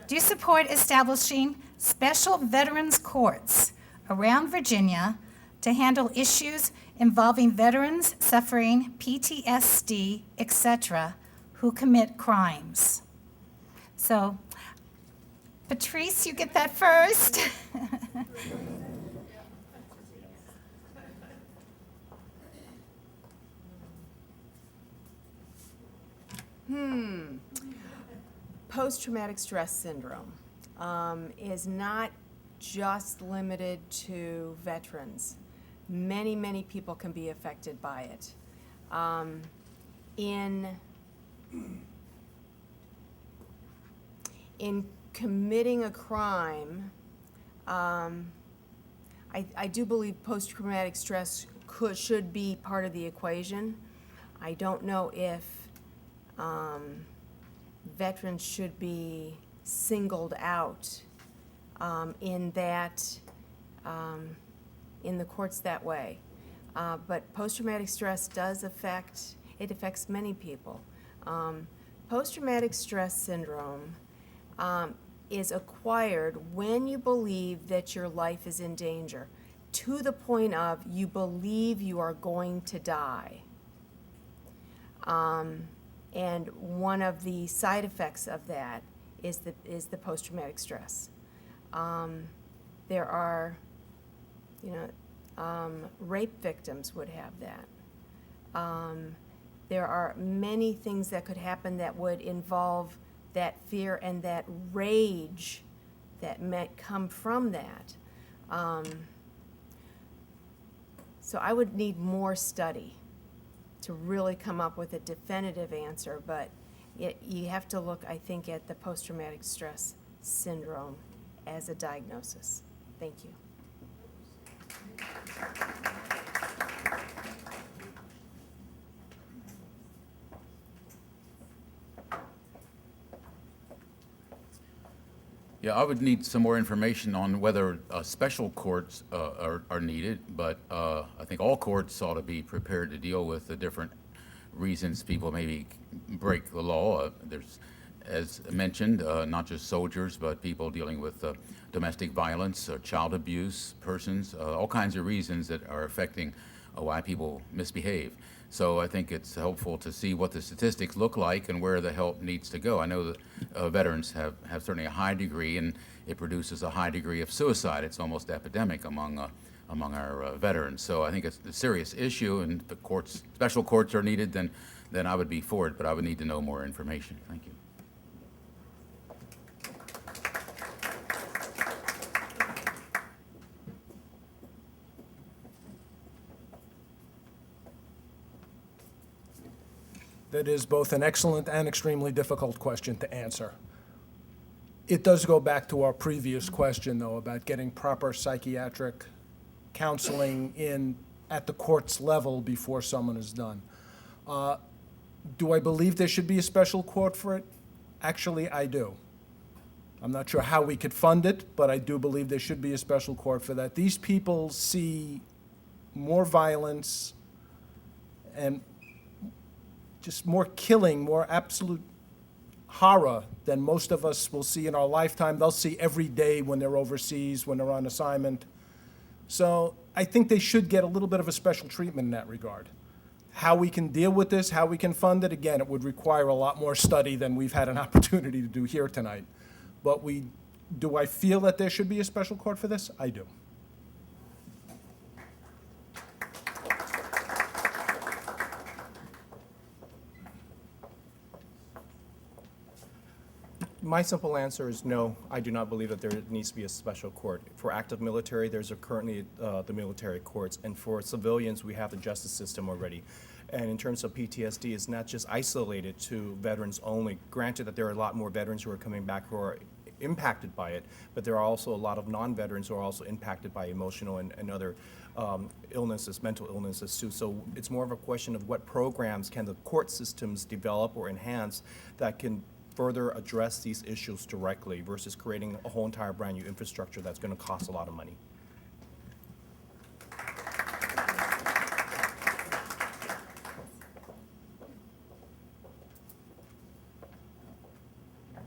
Do you support establishing special veterans courts around Virginia to handle issues involving veterans suffering PTSD, etc., who commit crimes? So, Patrice, you get that first. Post-traumatic stress syndrome is not just limited to veterans. Many, many people can be affected by it. In committing a crime, I do believe post-traumatic stress should be part of the equation. I don't know if veterans should be singled out in the courts that way. But post-traumatic stress affects many people. Post-traumatic stress syndrome is acquired when you believe that your life is in danger, to the point of you believe you are going to die. And one of the side effects of that is the post-traumatic stress. There are, rape victims would have that. There are many things that could happen that would involve that fear and that rage that might come from that. So I would need more study to really come up with a definitive answer, but you have to look, I think, at the post-traumatic stress syndrome as a diagnosis. Thank you. Yeah, I would need some more information on whether special courts are needed, but I think all courts ought to be prepared to deal with the different reasons people maybe break the law. There's, as mentioned, not just soldiers, but people dealing with domestic violence, child abuse, persons, all kinds of reasons that are affecting why people misbehave. So I think it's helpful to see what the statistics look like and where the help needs to go. I know that veterans have certainly a high degree, and it produces a high degree of suicide. It's almost epidemic among our veterans. So I think it's a serious issue, and if the courts, special courts are needed, then I would be for it, but I would need to know more information. Thank you. That is both an excellent and extremely difficult question to answer. It does go back to our previous question, though, about getting proper psychiatric counseling in at the court's level before someone is done. Do I believe there should be a special court for it? Actually, I do. I'm not sure how we could fund it, but I do believe there should be a special court for that. These people see more violence and just more killing, more absolute horror than most of us will see in our lifetime. They'll see every day when they're overseas, when they're on assignment. So I think they should get a little bit of a special treatment in that regard. How we can deal with this, how we can fund it, again, it would require a lot more study than we've had an opportunity to do here tonight. But do I feel that there should be a special court for this? I do. My simple answer is no. I do not believe that there needs to be a special court. For active military, there's currently the military courts, and for civilians, we have the justice system already. And in terms of PTSD, it's not just isolated to veterans only. Granted that there are a lot more veterans who are coming back who are impacted by it, but there are also a lot of non-veterans who are also impacted by emotional and other illnesses, mental illnesses too. So it's more of a question of what programs can the court systems develop or enhance that can further address these issues directly versus creating a whole entire brand new infrastructure that's going to cost a lot of money.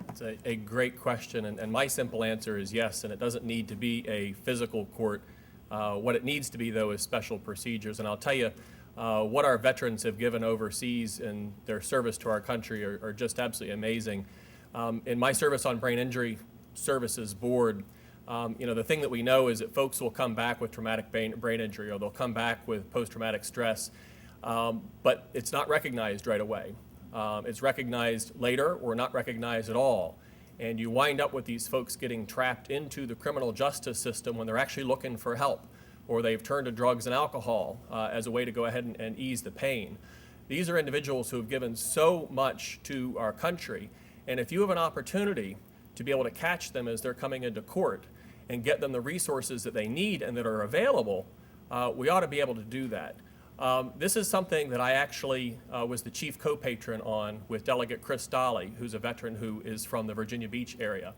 It's a great question, and my simple answer is yes, and it doesn't need to be a physical court. What it needs to be, though, is special procedures, and I'll tell you, what our veterans have given overseas in their service to our country are just absolutely amazing. In my service on Brain Injury Services Board, the thing that we know is that folks will come back with traumatic brain injury, or they'll come back with post-traumatic stress, but it's not recognized right away. It's recognized later or not recognized at all. And you wind up with these folks getting trapped into the criminal justice system when they're actually looking for help, or they've turned to drugs and alcohol as a way to go ahead and ease the pain. These are individuals who have given so much to our country, and if you have an opportunity to be able to catch them as they're coming into court and get them the resources that they need and that are available, we ought to be able to do that. This is something that I actually was the chief co-patron on with Delegate Chris Dolly, who's a veteran who is from the Virginia Beach area.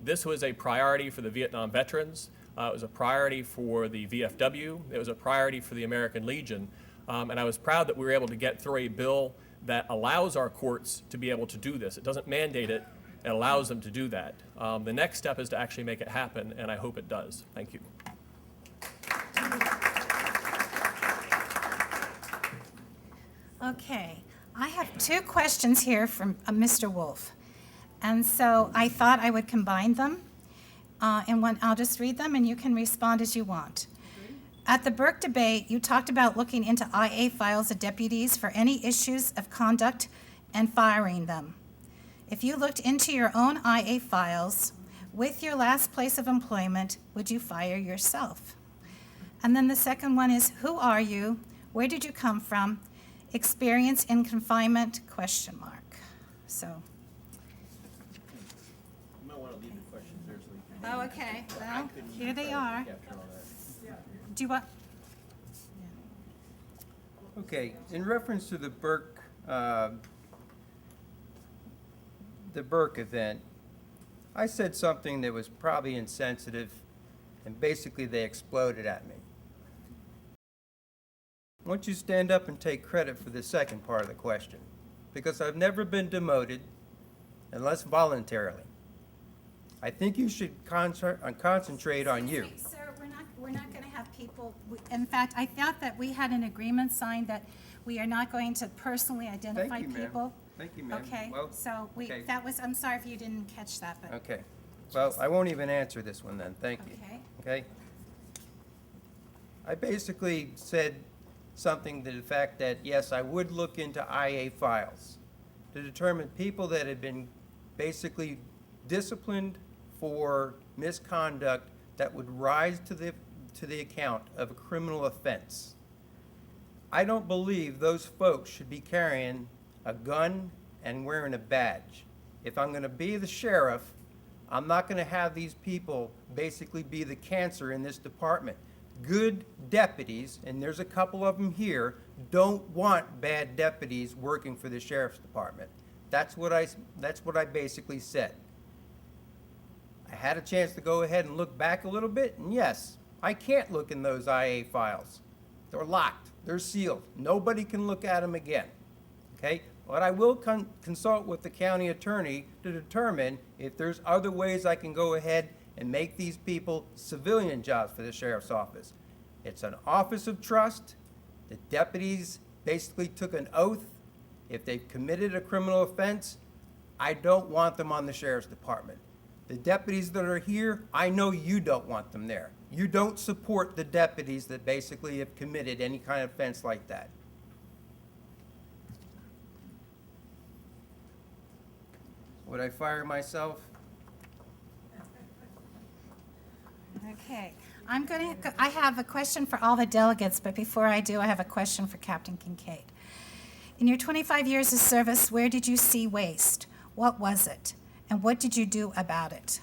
This was a priority for the Vietnam veterans. It was a priority for the VFW. It was a priority for the American Legion. And I was proud that we were able to get through a bill that allows our courts to be able to do this. It doesn't mandate it. It allows them to do that. The next step is to actually make it happen, and I hope it does. Thank you. Okay, I have two questions here from Mr. Wolf. And so I thought I would combine them in one. I'll just read them and you can respond as you want. At the Burke debate, you talked about looking into IA files of deputies for any issues of conduct and firing them. If you looked into your own IA files, with your last place of employment, would you fire yourself? And then the second one is, who are you? Where did you come from? Experience in confinement, question mark. So. You might want to leave the questions there so you can. Oh, okay. Well, here they are. Do you want? Okay, in reference to the Burke event, I said something that was probably insensitive, and basically they exploded at me. why don't you stand up and take credit for the second part of the question? Because I've never been demoted unless voluntarily. I think you should concentrate on you. Sir, we're not going to have people, in fact, I thought that we had an agreement signed that we are not going to personally identify Thank you, ma'am. people. Thank you, ma'am. Okay, Well, so okay. that was, I'm sorry if you didn't catch that, but, Okay. Well, I won't even answer this one then. Thank you. okay. Okay? I basically said something to the fact that, yes, I would look into IA files to determine people that had been basically disciplined for misconduct that would rise to the account of a criminal offense. I don't believe those folks should be carrying a gun and wearing a badge. If I'm going to be the sheriff, I'm not going to have these people basically be the cancer in this department. Good deputies, and there's a couple of them here, don't want bad deputies working for the sheriff's department. That's what I basically said. I had a chance to go ahead and look back a little bit, and yes, I can't look in those IA files. They're locked. They're sealed. Nobody can look at them again. Okay? But I will consult with the county attorney to determine if there's other ways I can go ahead and make these people civilian jobs for the sheriff's office. It's an office of trust. The deputies basically took an oath. If they've committed a criminal offense, I don't want them on the sheriff's department. The deputies that are here, I know you don't want them there. You don't support the deputies that basically have committed any kind of offense like that. Would I fire myself? Okay, I have a question for all the delegates, but before I do, I have a question for Captain Kincaid. In your 25 years of service, where did you see waste? What was it? And what did you do about it?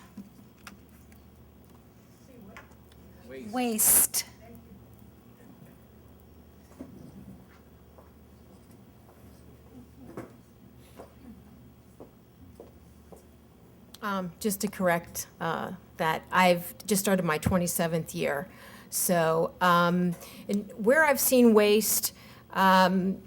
Waste. Just to correct that, I've just started my 27th year. So and where I've seen waste, I'm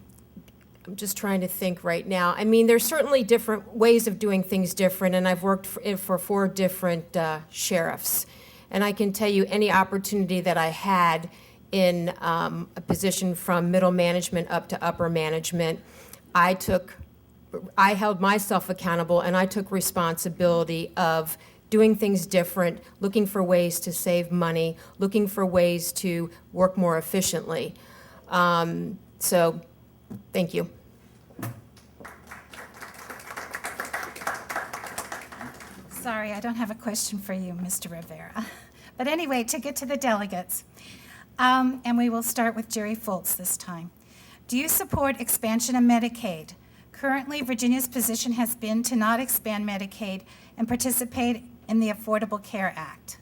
just trying to think right now. I mean, there's certainly different ways of doing things different, and I've worked for 4 different sheriffs. And I can tell you any opportunity that I had in a position from middle management up to upper management, I held myself accountable, and I took responsibility of doing things different, looking for ways to save money, looking for ways to work more efficiently. So, thank you. Sorry, I don't have a question for you, Mr. Rivera. But anyway, to get to the delegates, and we will start with Jerry Foltz this time. Do you support expansion of Medicaid? Currently, Virginia's position has been to not expand Medicaid and participate in the Affordable Care Act.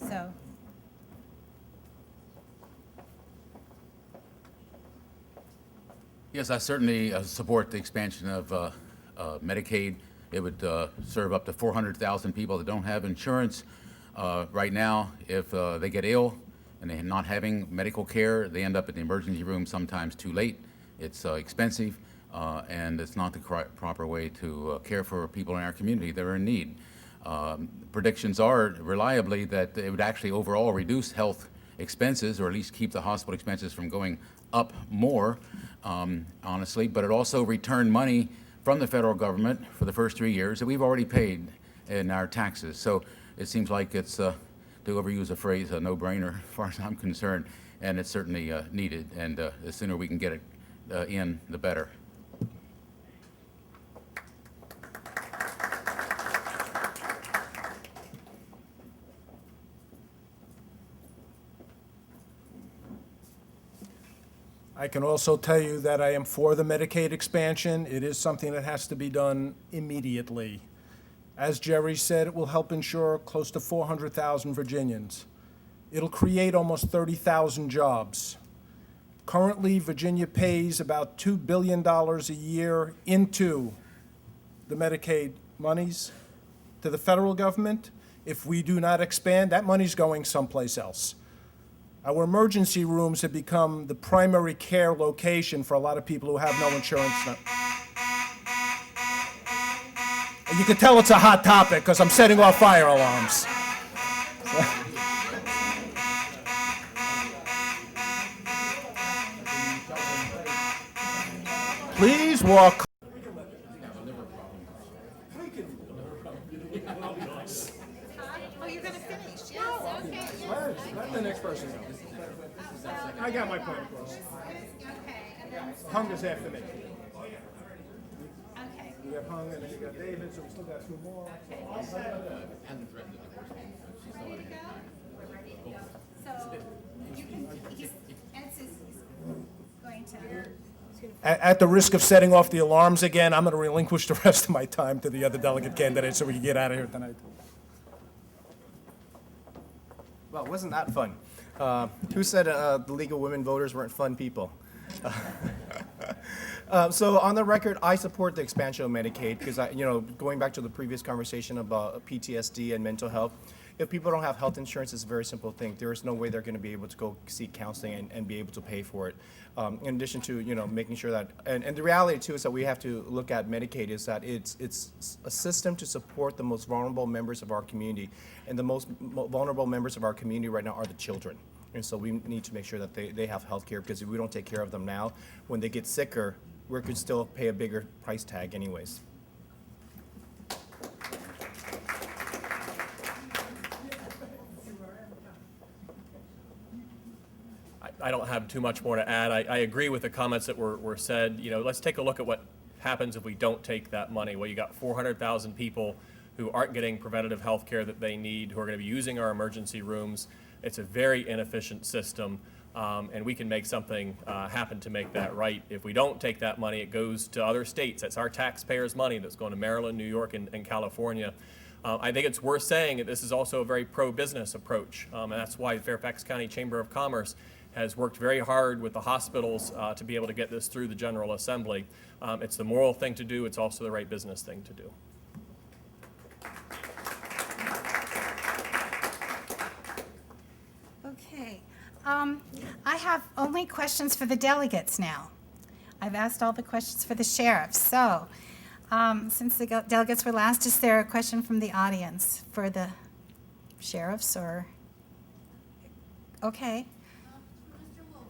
So, Yes, I certainly support the expansion of Medicaid. It would serve up to 400,000 people that don't have insurance. Right now, if they get ill and they're not having medical care, they end up at the emergency room sometimes too late. It's expensive, and it's not the proper way to care for people in our community that are in need. Predictions are reliably that it would actually overall reduce health expenses, or at least keep the hospital expenses from going up more, honestly, but it also returned money from the federal government for the first 3 years that we've already paid in our taxes. So it seems like it's, to overuse a phrase, a no-brainer as far as I'm concerned, and it's certainly needed, and the sooner we can get it in, the better. I can also tell you that I am for the Medicaid expansion. It is something that has to be done immediately. As Jerry said, it will help insure close to 400,000 Virginians. It'll create almost 30,000 jobs. Currently, Virginia pays about $2 billion a year into the Medicaid monies to the federal government. If we do not expand, that money's going someplace else. Our emergency rooms have become the primary care location for a lot of people who have no insurance. And you can tell it's a hot topic because I'm setting off fire alarms. Please walk. Oh, you're going to finish? Yes, okay. Let the next person go. I got my point across. Hung is after me. Okay. You got Hung and then you got David, so we still got two more. So you can, Ed's is going to. At the risk of setting off the alarms again, I'm going to relinquish the rest of my time to the other delegate candidates so we can get out of here tonight. Well, wasn't that fun? Who said the League of Women Voters weren't fun people? So on the record, I support the expansion of Medicaid because, going back to the previous conversation about PTSD and mental health, if people don't have health insurance, it's a very simple thing. There is no way they're going to be able to go seek counseling and be able to pay for it. In addition to, making sure that, and the reality too is that we have to look at Medicaid is that it's a system to support the most vulnerable members of our community. And the most vulnerable members of our community right now are the children. And so we need to make sure that they have health care because if we don't take care of them now, when they get sicker, we could still pay a bigger price tag anyways. I don't have too much more to add. I agree with the comments that were said. Let's take a look at what happens if we don't take that money. Well, you got 400,000 people who aren't getting preventative health care that they need, who are going to be using our emergency rooms. It's a very inefficient system, and we can make something happen to make that right. If we don't take that money, it goes to other states. That's our taxpayers' money that's going to Maryland, New York, and California. I think it's worth saying that this is also a very pro-business approach, and that's why the Fairfax County Chamber of Commerce has worked very hard with the hospitals to be able to get this through the General Assembly. It's the moral thing to do. It's also the right business thing to do. Okay. I have only questions for the delegates now. I've asked all the questions for the sheriff. So since the delegates were last, is there a question from the audience for the sheriffs or? Okay. Mr. Wolf,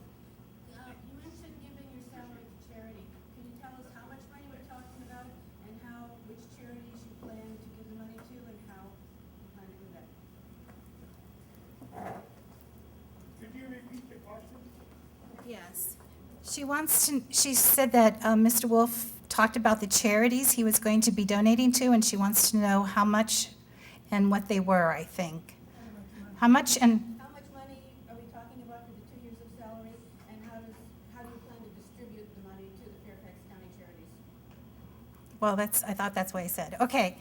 you mentioned giving your salary to charity. Can you tell us how much money we're talking about and which charities you plan to give the money to and how you plan to do that? Could you repeat the question? Yes. She said that Mr. Wolf talked about the charities he was going to be donating to, and she wants to know how much and what they were, I think. How much and How much money are we talking about for the 2 years of salary and how do you plan to distribute the money to the Fairfax County charities? well, I thought that's what I said. Okay.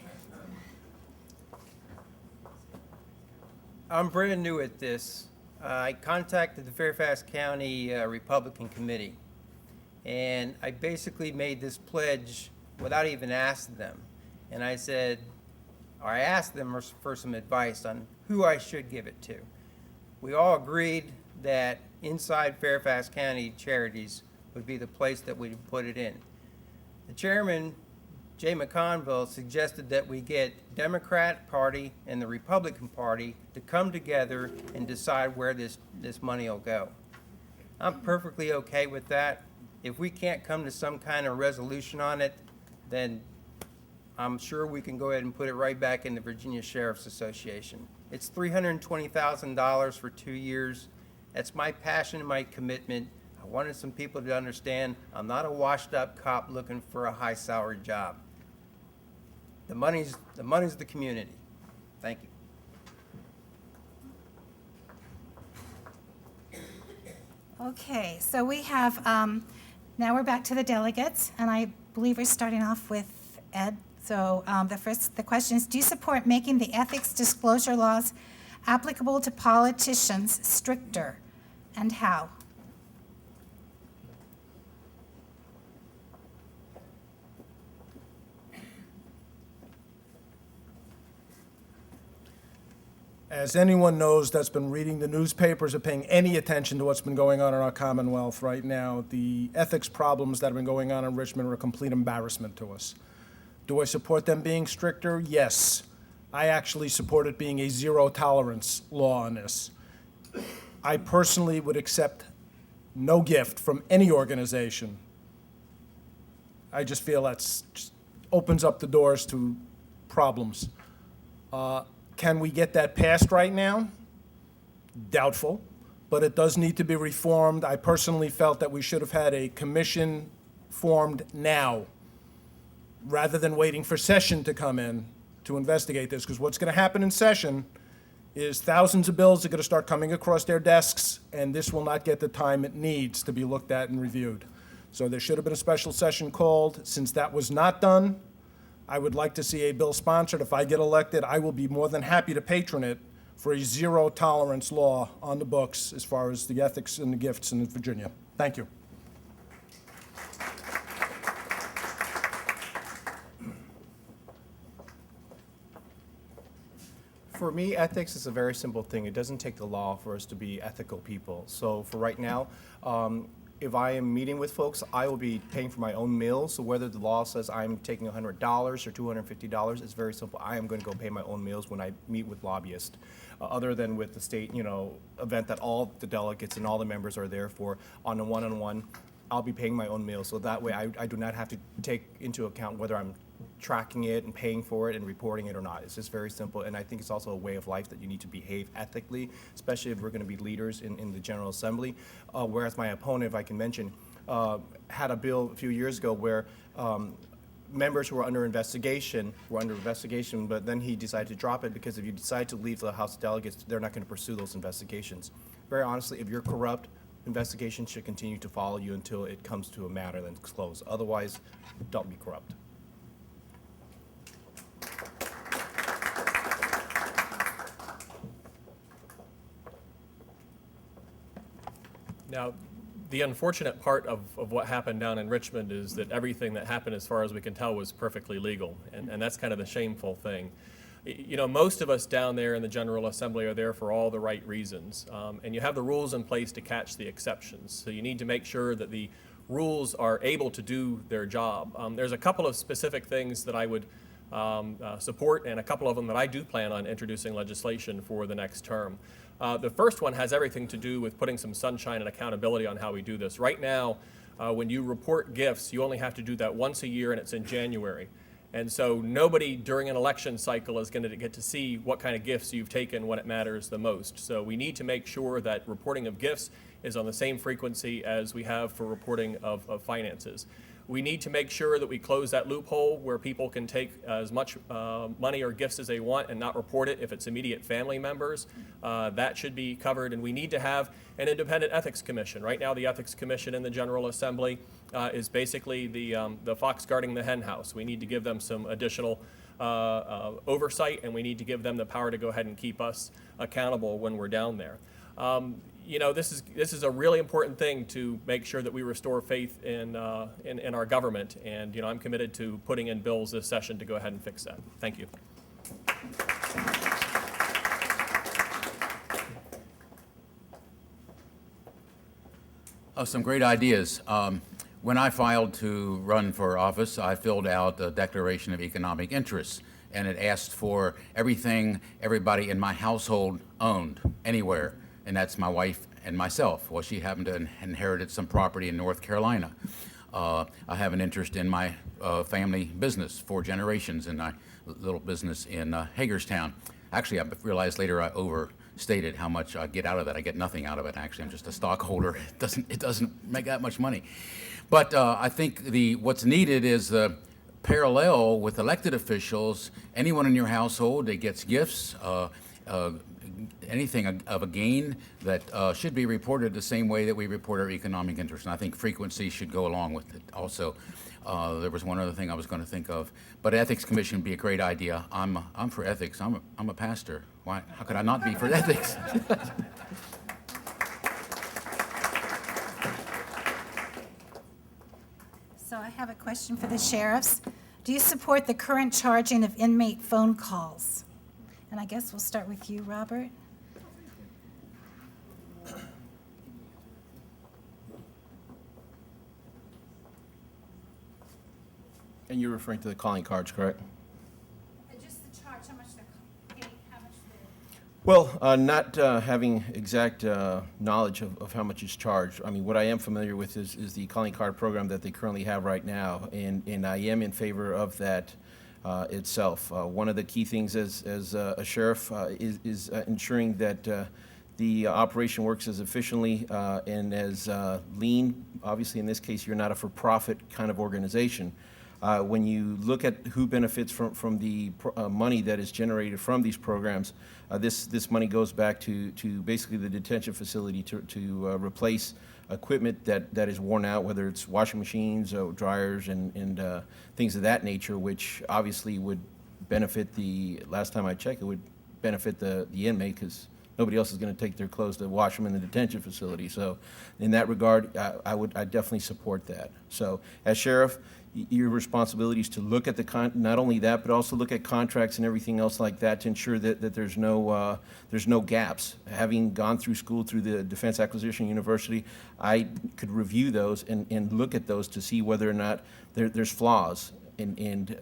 I'm brand new at this. I contacted the Fairfax County Republican Committee, and I basically made this pledge without even asking them. And I asked them for some advice on who I should give it to. We all agreed that inside Fairfax County charities would be the place that we would put it in. The chairman, Jay McConville, suggested that we get Democrat Party and the Republican Party to come together and decide where this money will go. I'm perfectly okay with that. If we can't come to some kind of resolution on it, then I'm sure we can go ahead and put it right back in the Virginia Sheriff's Association. It's $320,000 for 2 years. That's my passion and my commitment. I wanted some people to understand I'm not a washed-up cop looking for a high-salary job. The money's the community. Thank you. Okay, so we have, now we're back to the delegates, and I believe we're starting off with Ed. So the question is, do you support making the ethics disclosure laws applicable to politicians stricter, and how? As anyone knows that's been reading the newspapers or paying any attention to what's been going on in our Commonwealth right now, the ethics problems that have been going on in Richmond are a complete embarrassment to us. Do I support them being stricter? Yes. I actually support it being a zero-tolerance law on this. I personally would accept no gift from any organization. I just feel that's just opens up the doors to problems. Can we get that passed right now? Doubtful, but it does need to be reformed. I personally felt that we should have had a commission formed now, rather than waiting for session to come in to investigate this, because what's going to happen in session is thousands of bills are going to start coming across their desks, and this will not get the time it needs to be looked at and reviewed. So there should have been a special session called. Since that was not done, I would like to see a bill sponsored. If I get elected, I will be more than happy to patron it for a zero-tolerance law on the books as far as the ethics and the gifts in Virginia. Thank you. For me, ethics is a very simple thing. It doesn't take the law for us to be ethical people. So for right now, if I am meeting with folks, I will be paying for my own meals. So whether the law says I'm taking $100 or $250, it's very simple. I am going to go pay my own meals when I meet with lobbyists. Other than with the state, event that all the delegates and all the members are there for on a one-on-one, I'll be paying my own meals. So that way I do not have to take into account whether I'm tracking it and paying for it and reporting it or not. It's just very simple, and I think it's also a way of life that you need to behave ethically, especially if we're going to be leaders in the General Assembly. Whereas my opponent, if I can mention, had a bill a few years ago where members who were under investigation, but then he decided to drop it because if you decide to leave the House of Delegates, they're not going to pursue those investigations. Very honestly, if you're corrupt, investigations should continue to follow you until it comes to a matter that's closed. Otherwise, don't be corrupt. Now, the unfortunate part of what happened down in Richmond is that everything that happened, as far as we can tell, was perfectly legal, and that's kind of the shameful thing. Most of us down there in the General Assembly are there for all the right reasons, and you have the rules in place to catch the exceptions. So you need to make sure that the rules are able to do their job. There's a couple of specific things that I would support, and a couple of them that I do plan on introducing legislation for the next term. The first one has everything to do with putting some sunshine and accountability on how we do this. Right now, when you report gifts, you only have to do that once a year, and it's in January. And so nobody during an election cycle is going to get to see what kind of gifts you've taken when it matters the most. So we need to make sure that reporting of gifts is on the same frequency as we have for reporting of finances. We need to make sure that we close that loophole where people can take as much money or gifts as they want and not report it if it's immediate family members. That should be covered, and we need to have an independent ethics commission. Right now, the ethics commission in the General Assembly is basically the fox guarding the hen house. We need to give them some additional oversight, and we need to give them the power to go ahead and keep us accountable when we're down there. This is a really important thing to make sure that we restore faith in our government, and I'm committed to putting in bills this session to go ahead and fix that. Thank you. Some great ideas. When I filed to run for office, I filled out a Declaration of Economic Interests, and it asked for everything everybody in my household owned anywhere. And that's my wife and myself. Well, she happened to inherited some property in North Carolina. I have an interest in my family business, 4 generations in my little business in Hagerstown. Actually, I realized later I overstated how much I get out of that. I get nothing out of it, actually. I'm just a stockholder. It doesn't make that much money. But I think what's needed is parallel with elected officials. Anyone in your household that gets gifts, anything of a gain that should be reported the same way that we report our economic interest. And I think frequency should go along with it also. There was one other thing I was going to think of, but ethics commission would be a great idea. I'm for ethics. I'm a pastor. Why? How could I not be for ethics? So I have a question for the sheriffs. Do you support the current charging of inmate phone calls? And I guess we'll start with you, Robert. And you're referring to the calling cards, correct? Just the charge, how much they're paying, how much they're. Well, not having exact knowledge of how much is charged. I mean, what I am familiar with is the calling card program that they currently have right now, and I am in favor of that itself. One of the key things as a sheriff is ensuring that the operation works as efficiently and as lean. Obviously, in this case, you're not a for-profit kind of organization. When you look at who benefits from the money that is generated from these programs, this money goes back to basically the detention facility to replace equipment that is worn out, whether it's washing machines or dryers and things of that nature, which obviously would benefit last time I checked, it would benefit the inmate, because nobody else is going to take their clothes to wash them in the detention facility. So in that regard, I definitely support that. So as sheriff, your responsibility is to look at not only that, but also look at contracts and everything else like that to ensure that there's no gaps. Having gone through school through the Defense Acquisition University, I could review those and look at those to see whether or not there's flaws. And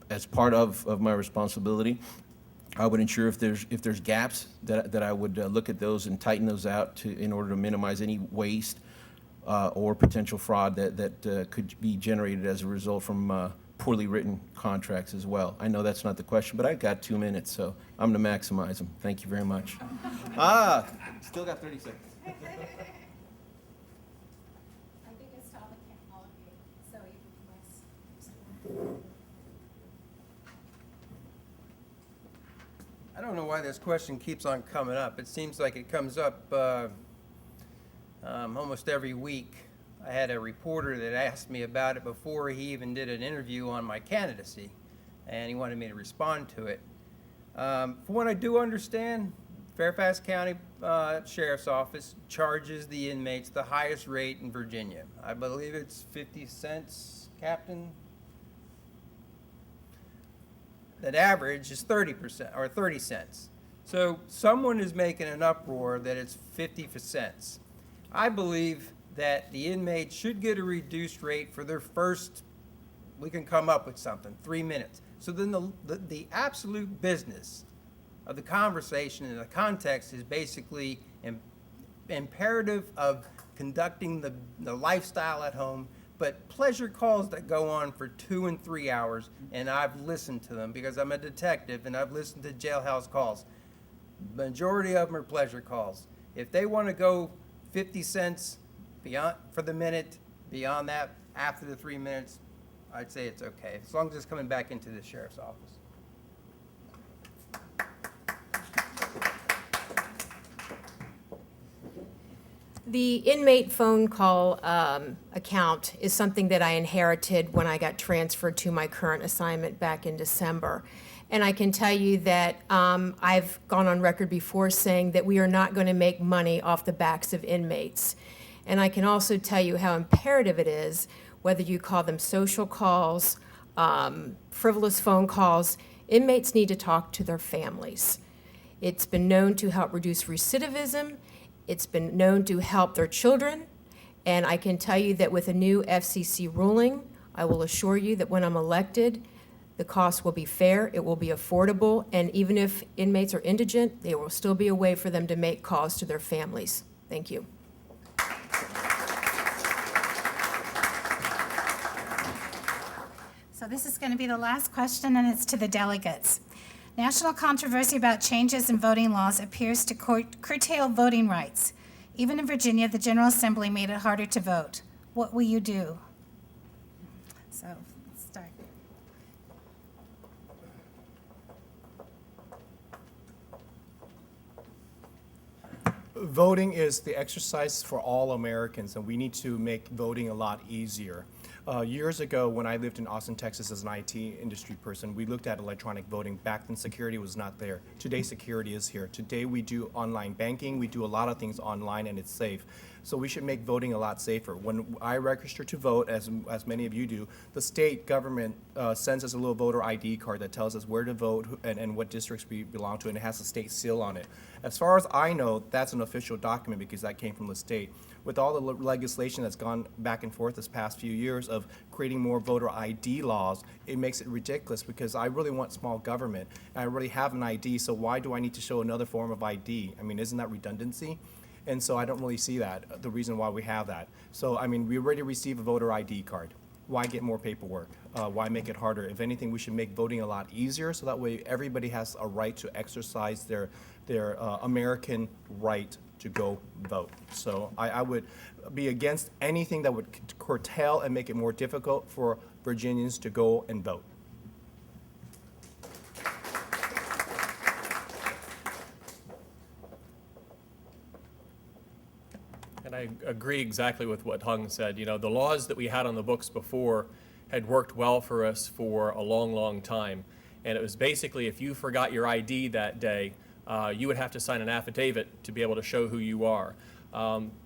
as part of my responsibility, I would ensure if there's gaps that I would look at those and tighten those out in order to minimize any waste or potential fraud that could be generated as a result from poorly written contracts as well. I know that's not the question, but I've got 2 minutes, so I'm going to maximize them. Thank you very much. Still got 30 seconds. I think it's all of you, so you can press. I don't know why this question keeps on coming up. It seems like it comes up almost every week. I had a reporter that asked me about it before he even did an interview on my candidacy, and he wanted me to respond to it. From what I do understand, Fairfax County Sheriff's Office charges the inmates the highest rate in Virginia. I believe it's 50 cents, Captain? That average is 30% or 30 cents. So someone is making an uproar that it's 50 cents. I believe that the inmates should get a reduced rate for their first, we can come up with something, 3 minutes. So then the absolute business of the conversation and the context is basically imperative of conducting the lifestyle at home, but pleasure calls that go on for 2 and 3 hours, and I've listened to them because I'm a detective and I've listened to jailhouse calls. Majority of them are pleasure calls. If they want to go 50 cents beyond for the minute, beyond that, after the 3 minutes, I'd say it's okay, as long as it's coming back into the sheriff's office. The inmate phone call account is something that I inherited when I got transferred to my current assignment back in December. And I can tell you that I've gone on record before saying that we are not going to make money off the backs of inmates. And I can also tell you how imperative it is, whether you call them social calls, frivolous phone calls, inmates need to talk to their families. It's been known to help reduce recidivism. It's been known to help their children. And I can tell you that with a new FCC ruling, I will assure you that when I'm elected, the cost will be fair, it will be affordable, and even if inmates are indigent, there will still be a way for them to make calls to their families. Thank you. So this is going to be the last question, and it's to the delegates. National controversy about changes in voting laws appears to curtail voting rights. Even in Virginia, the General Assembly made it harder to vote. What will you do? So let's start. Voting is the exercise for all Americans, and we need to make voting a lot easier. Years ago, when I lived in Austin, Texas as an IT industry person, we looked at electronic voting. Back then, security was not there. Today, security is here. Today, we do online banking. We do a lot of things online, and it's safe. So we should make voting a lot safer. When I register to vote, as many of you do, the state government sends us a little voter ID card that tells us where to vote and what districts we belong to, and it has a state seal on it. As far as I know, that's an official document because that came from the state. With all the legislation that's gone back and forth this past few years of creating more voter ID laws, it makes it ridiculous because I really want small government. And I already have an ID, so why do I need to show another form of ID? I mean, isn't that redundancy? And so I don't really see that, the reason why we have that. So, I mean, we already receive a voter ID card. Why get more paperwork? Why make it harder? If anything, we should make voting a lot easier so that way everybody has a right to exercise their American right to go vote. So I would be against anything that would curtail and make it more difficult for Virginians to go and vote. And I agree exactly with what Hung said. You know, the laws that we had on the books before had worked well for us for a long, long time. And it was basically if you forgot your ID that day, you would have to sign an affidavit to be able to show who you are.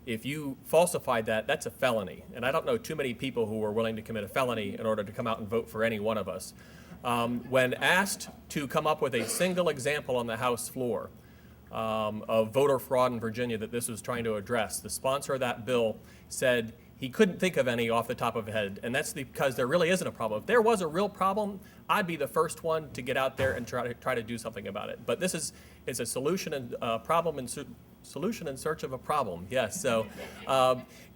If you falsified that, that's a felony. And I don't know too many people who are willing to commit a felony in order to come out and vote for any one of us. When asked to come up with a single example on the House floor of voter fraud in Virginia that this was trying to address, the sponsor of that bill said he couldn't think of any off the top of his head, and that's because there really isn't a problem. If there was a real problem, I'd be the first one to get out there and try to do something about it. But this is a solution and problem and solution in search of a problem. Yes. So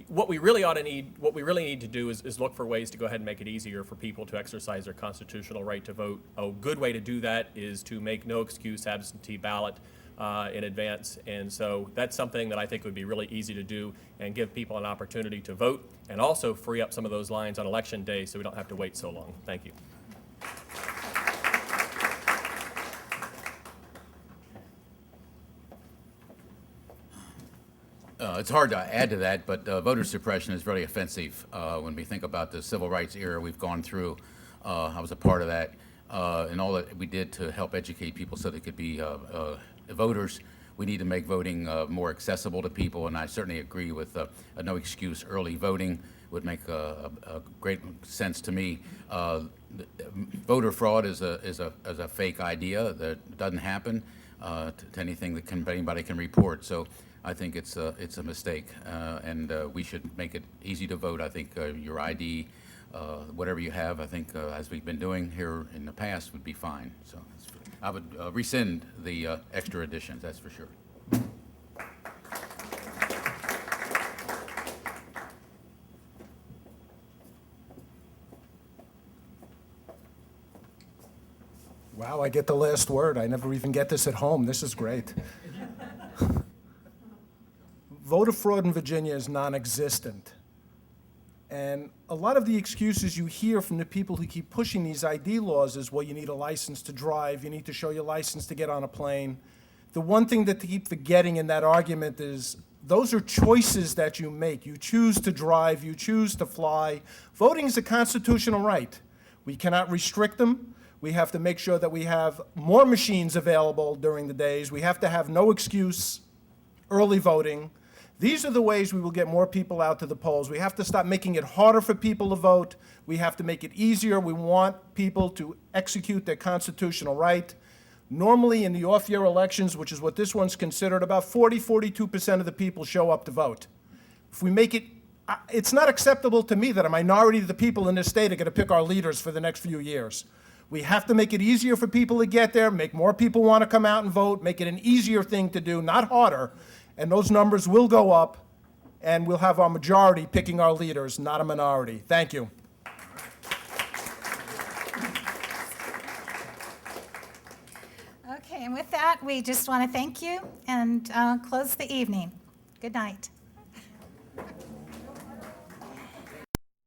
what we really need to do is look for ways to go ahead and make it easier for people to exercise their constitutional right to vote. A good way to do that is to make no excuse absentee ballot in advance, and so that's something that I think would be really easy to do and give people an opportunity to vote and also free up some of those lines on election day so we don't have to wait so long. Thank you. It's hard to add to that, but voter suppression is really offensive when we think about the civil rights era we've gone through. I was a part of that, and all that we did to help educate people so they could be voters. We need to make voting more accessible to people, and I certainly agree with a no excuse early voting would make a great sense to me. Voter fraud is a fake idea that doesn't happen to anything that anybody can report. So I think it's a mistake, and we should make it easy to vote. I think your ID, whatever you have, I think as we've been doing here in the past would be fine. So I would rescind the extra additions, that's for sure. Wow, I get the last word. I never even get this at home. This is great. Voter fraud in Virginia is non-existent. And a lot of the excuses you hear from the people who keep pushing these ID laws is, well, you need a license to drive, you need to show your license to get on a plane. The one thing that they keep forgetting in that argument is those are choices that you make. You choose to drive, you choose to fly. Voting is a constitutional right. We cannot restrict them. We have to make sure that we have more machines available during the days. We have to have no excuse early voting. These are the ways we will get more people out to the polls. We have to stop making it harder for people to vote. We have to make it easier. We want people to execute their constitutional right. Normally in the off-year elections, which is what this one's considered, about 42% of the people show up to vote. If we make it, it's not acceptable to me that a minority of the people in this state are going to pick our leaders for the next few years. We have to make it easier for people to get there, make more people want to come out and vote, make it an easier thing to do, not harder. And those numbers will go up, and we'll have our majority picking our leaders, not a minority. Thank you. Okay, and with that, we just want to thank you and close the evening. Good night.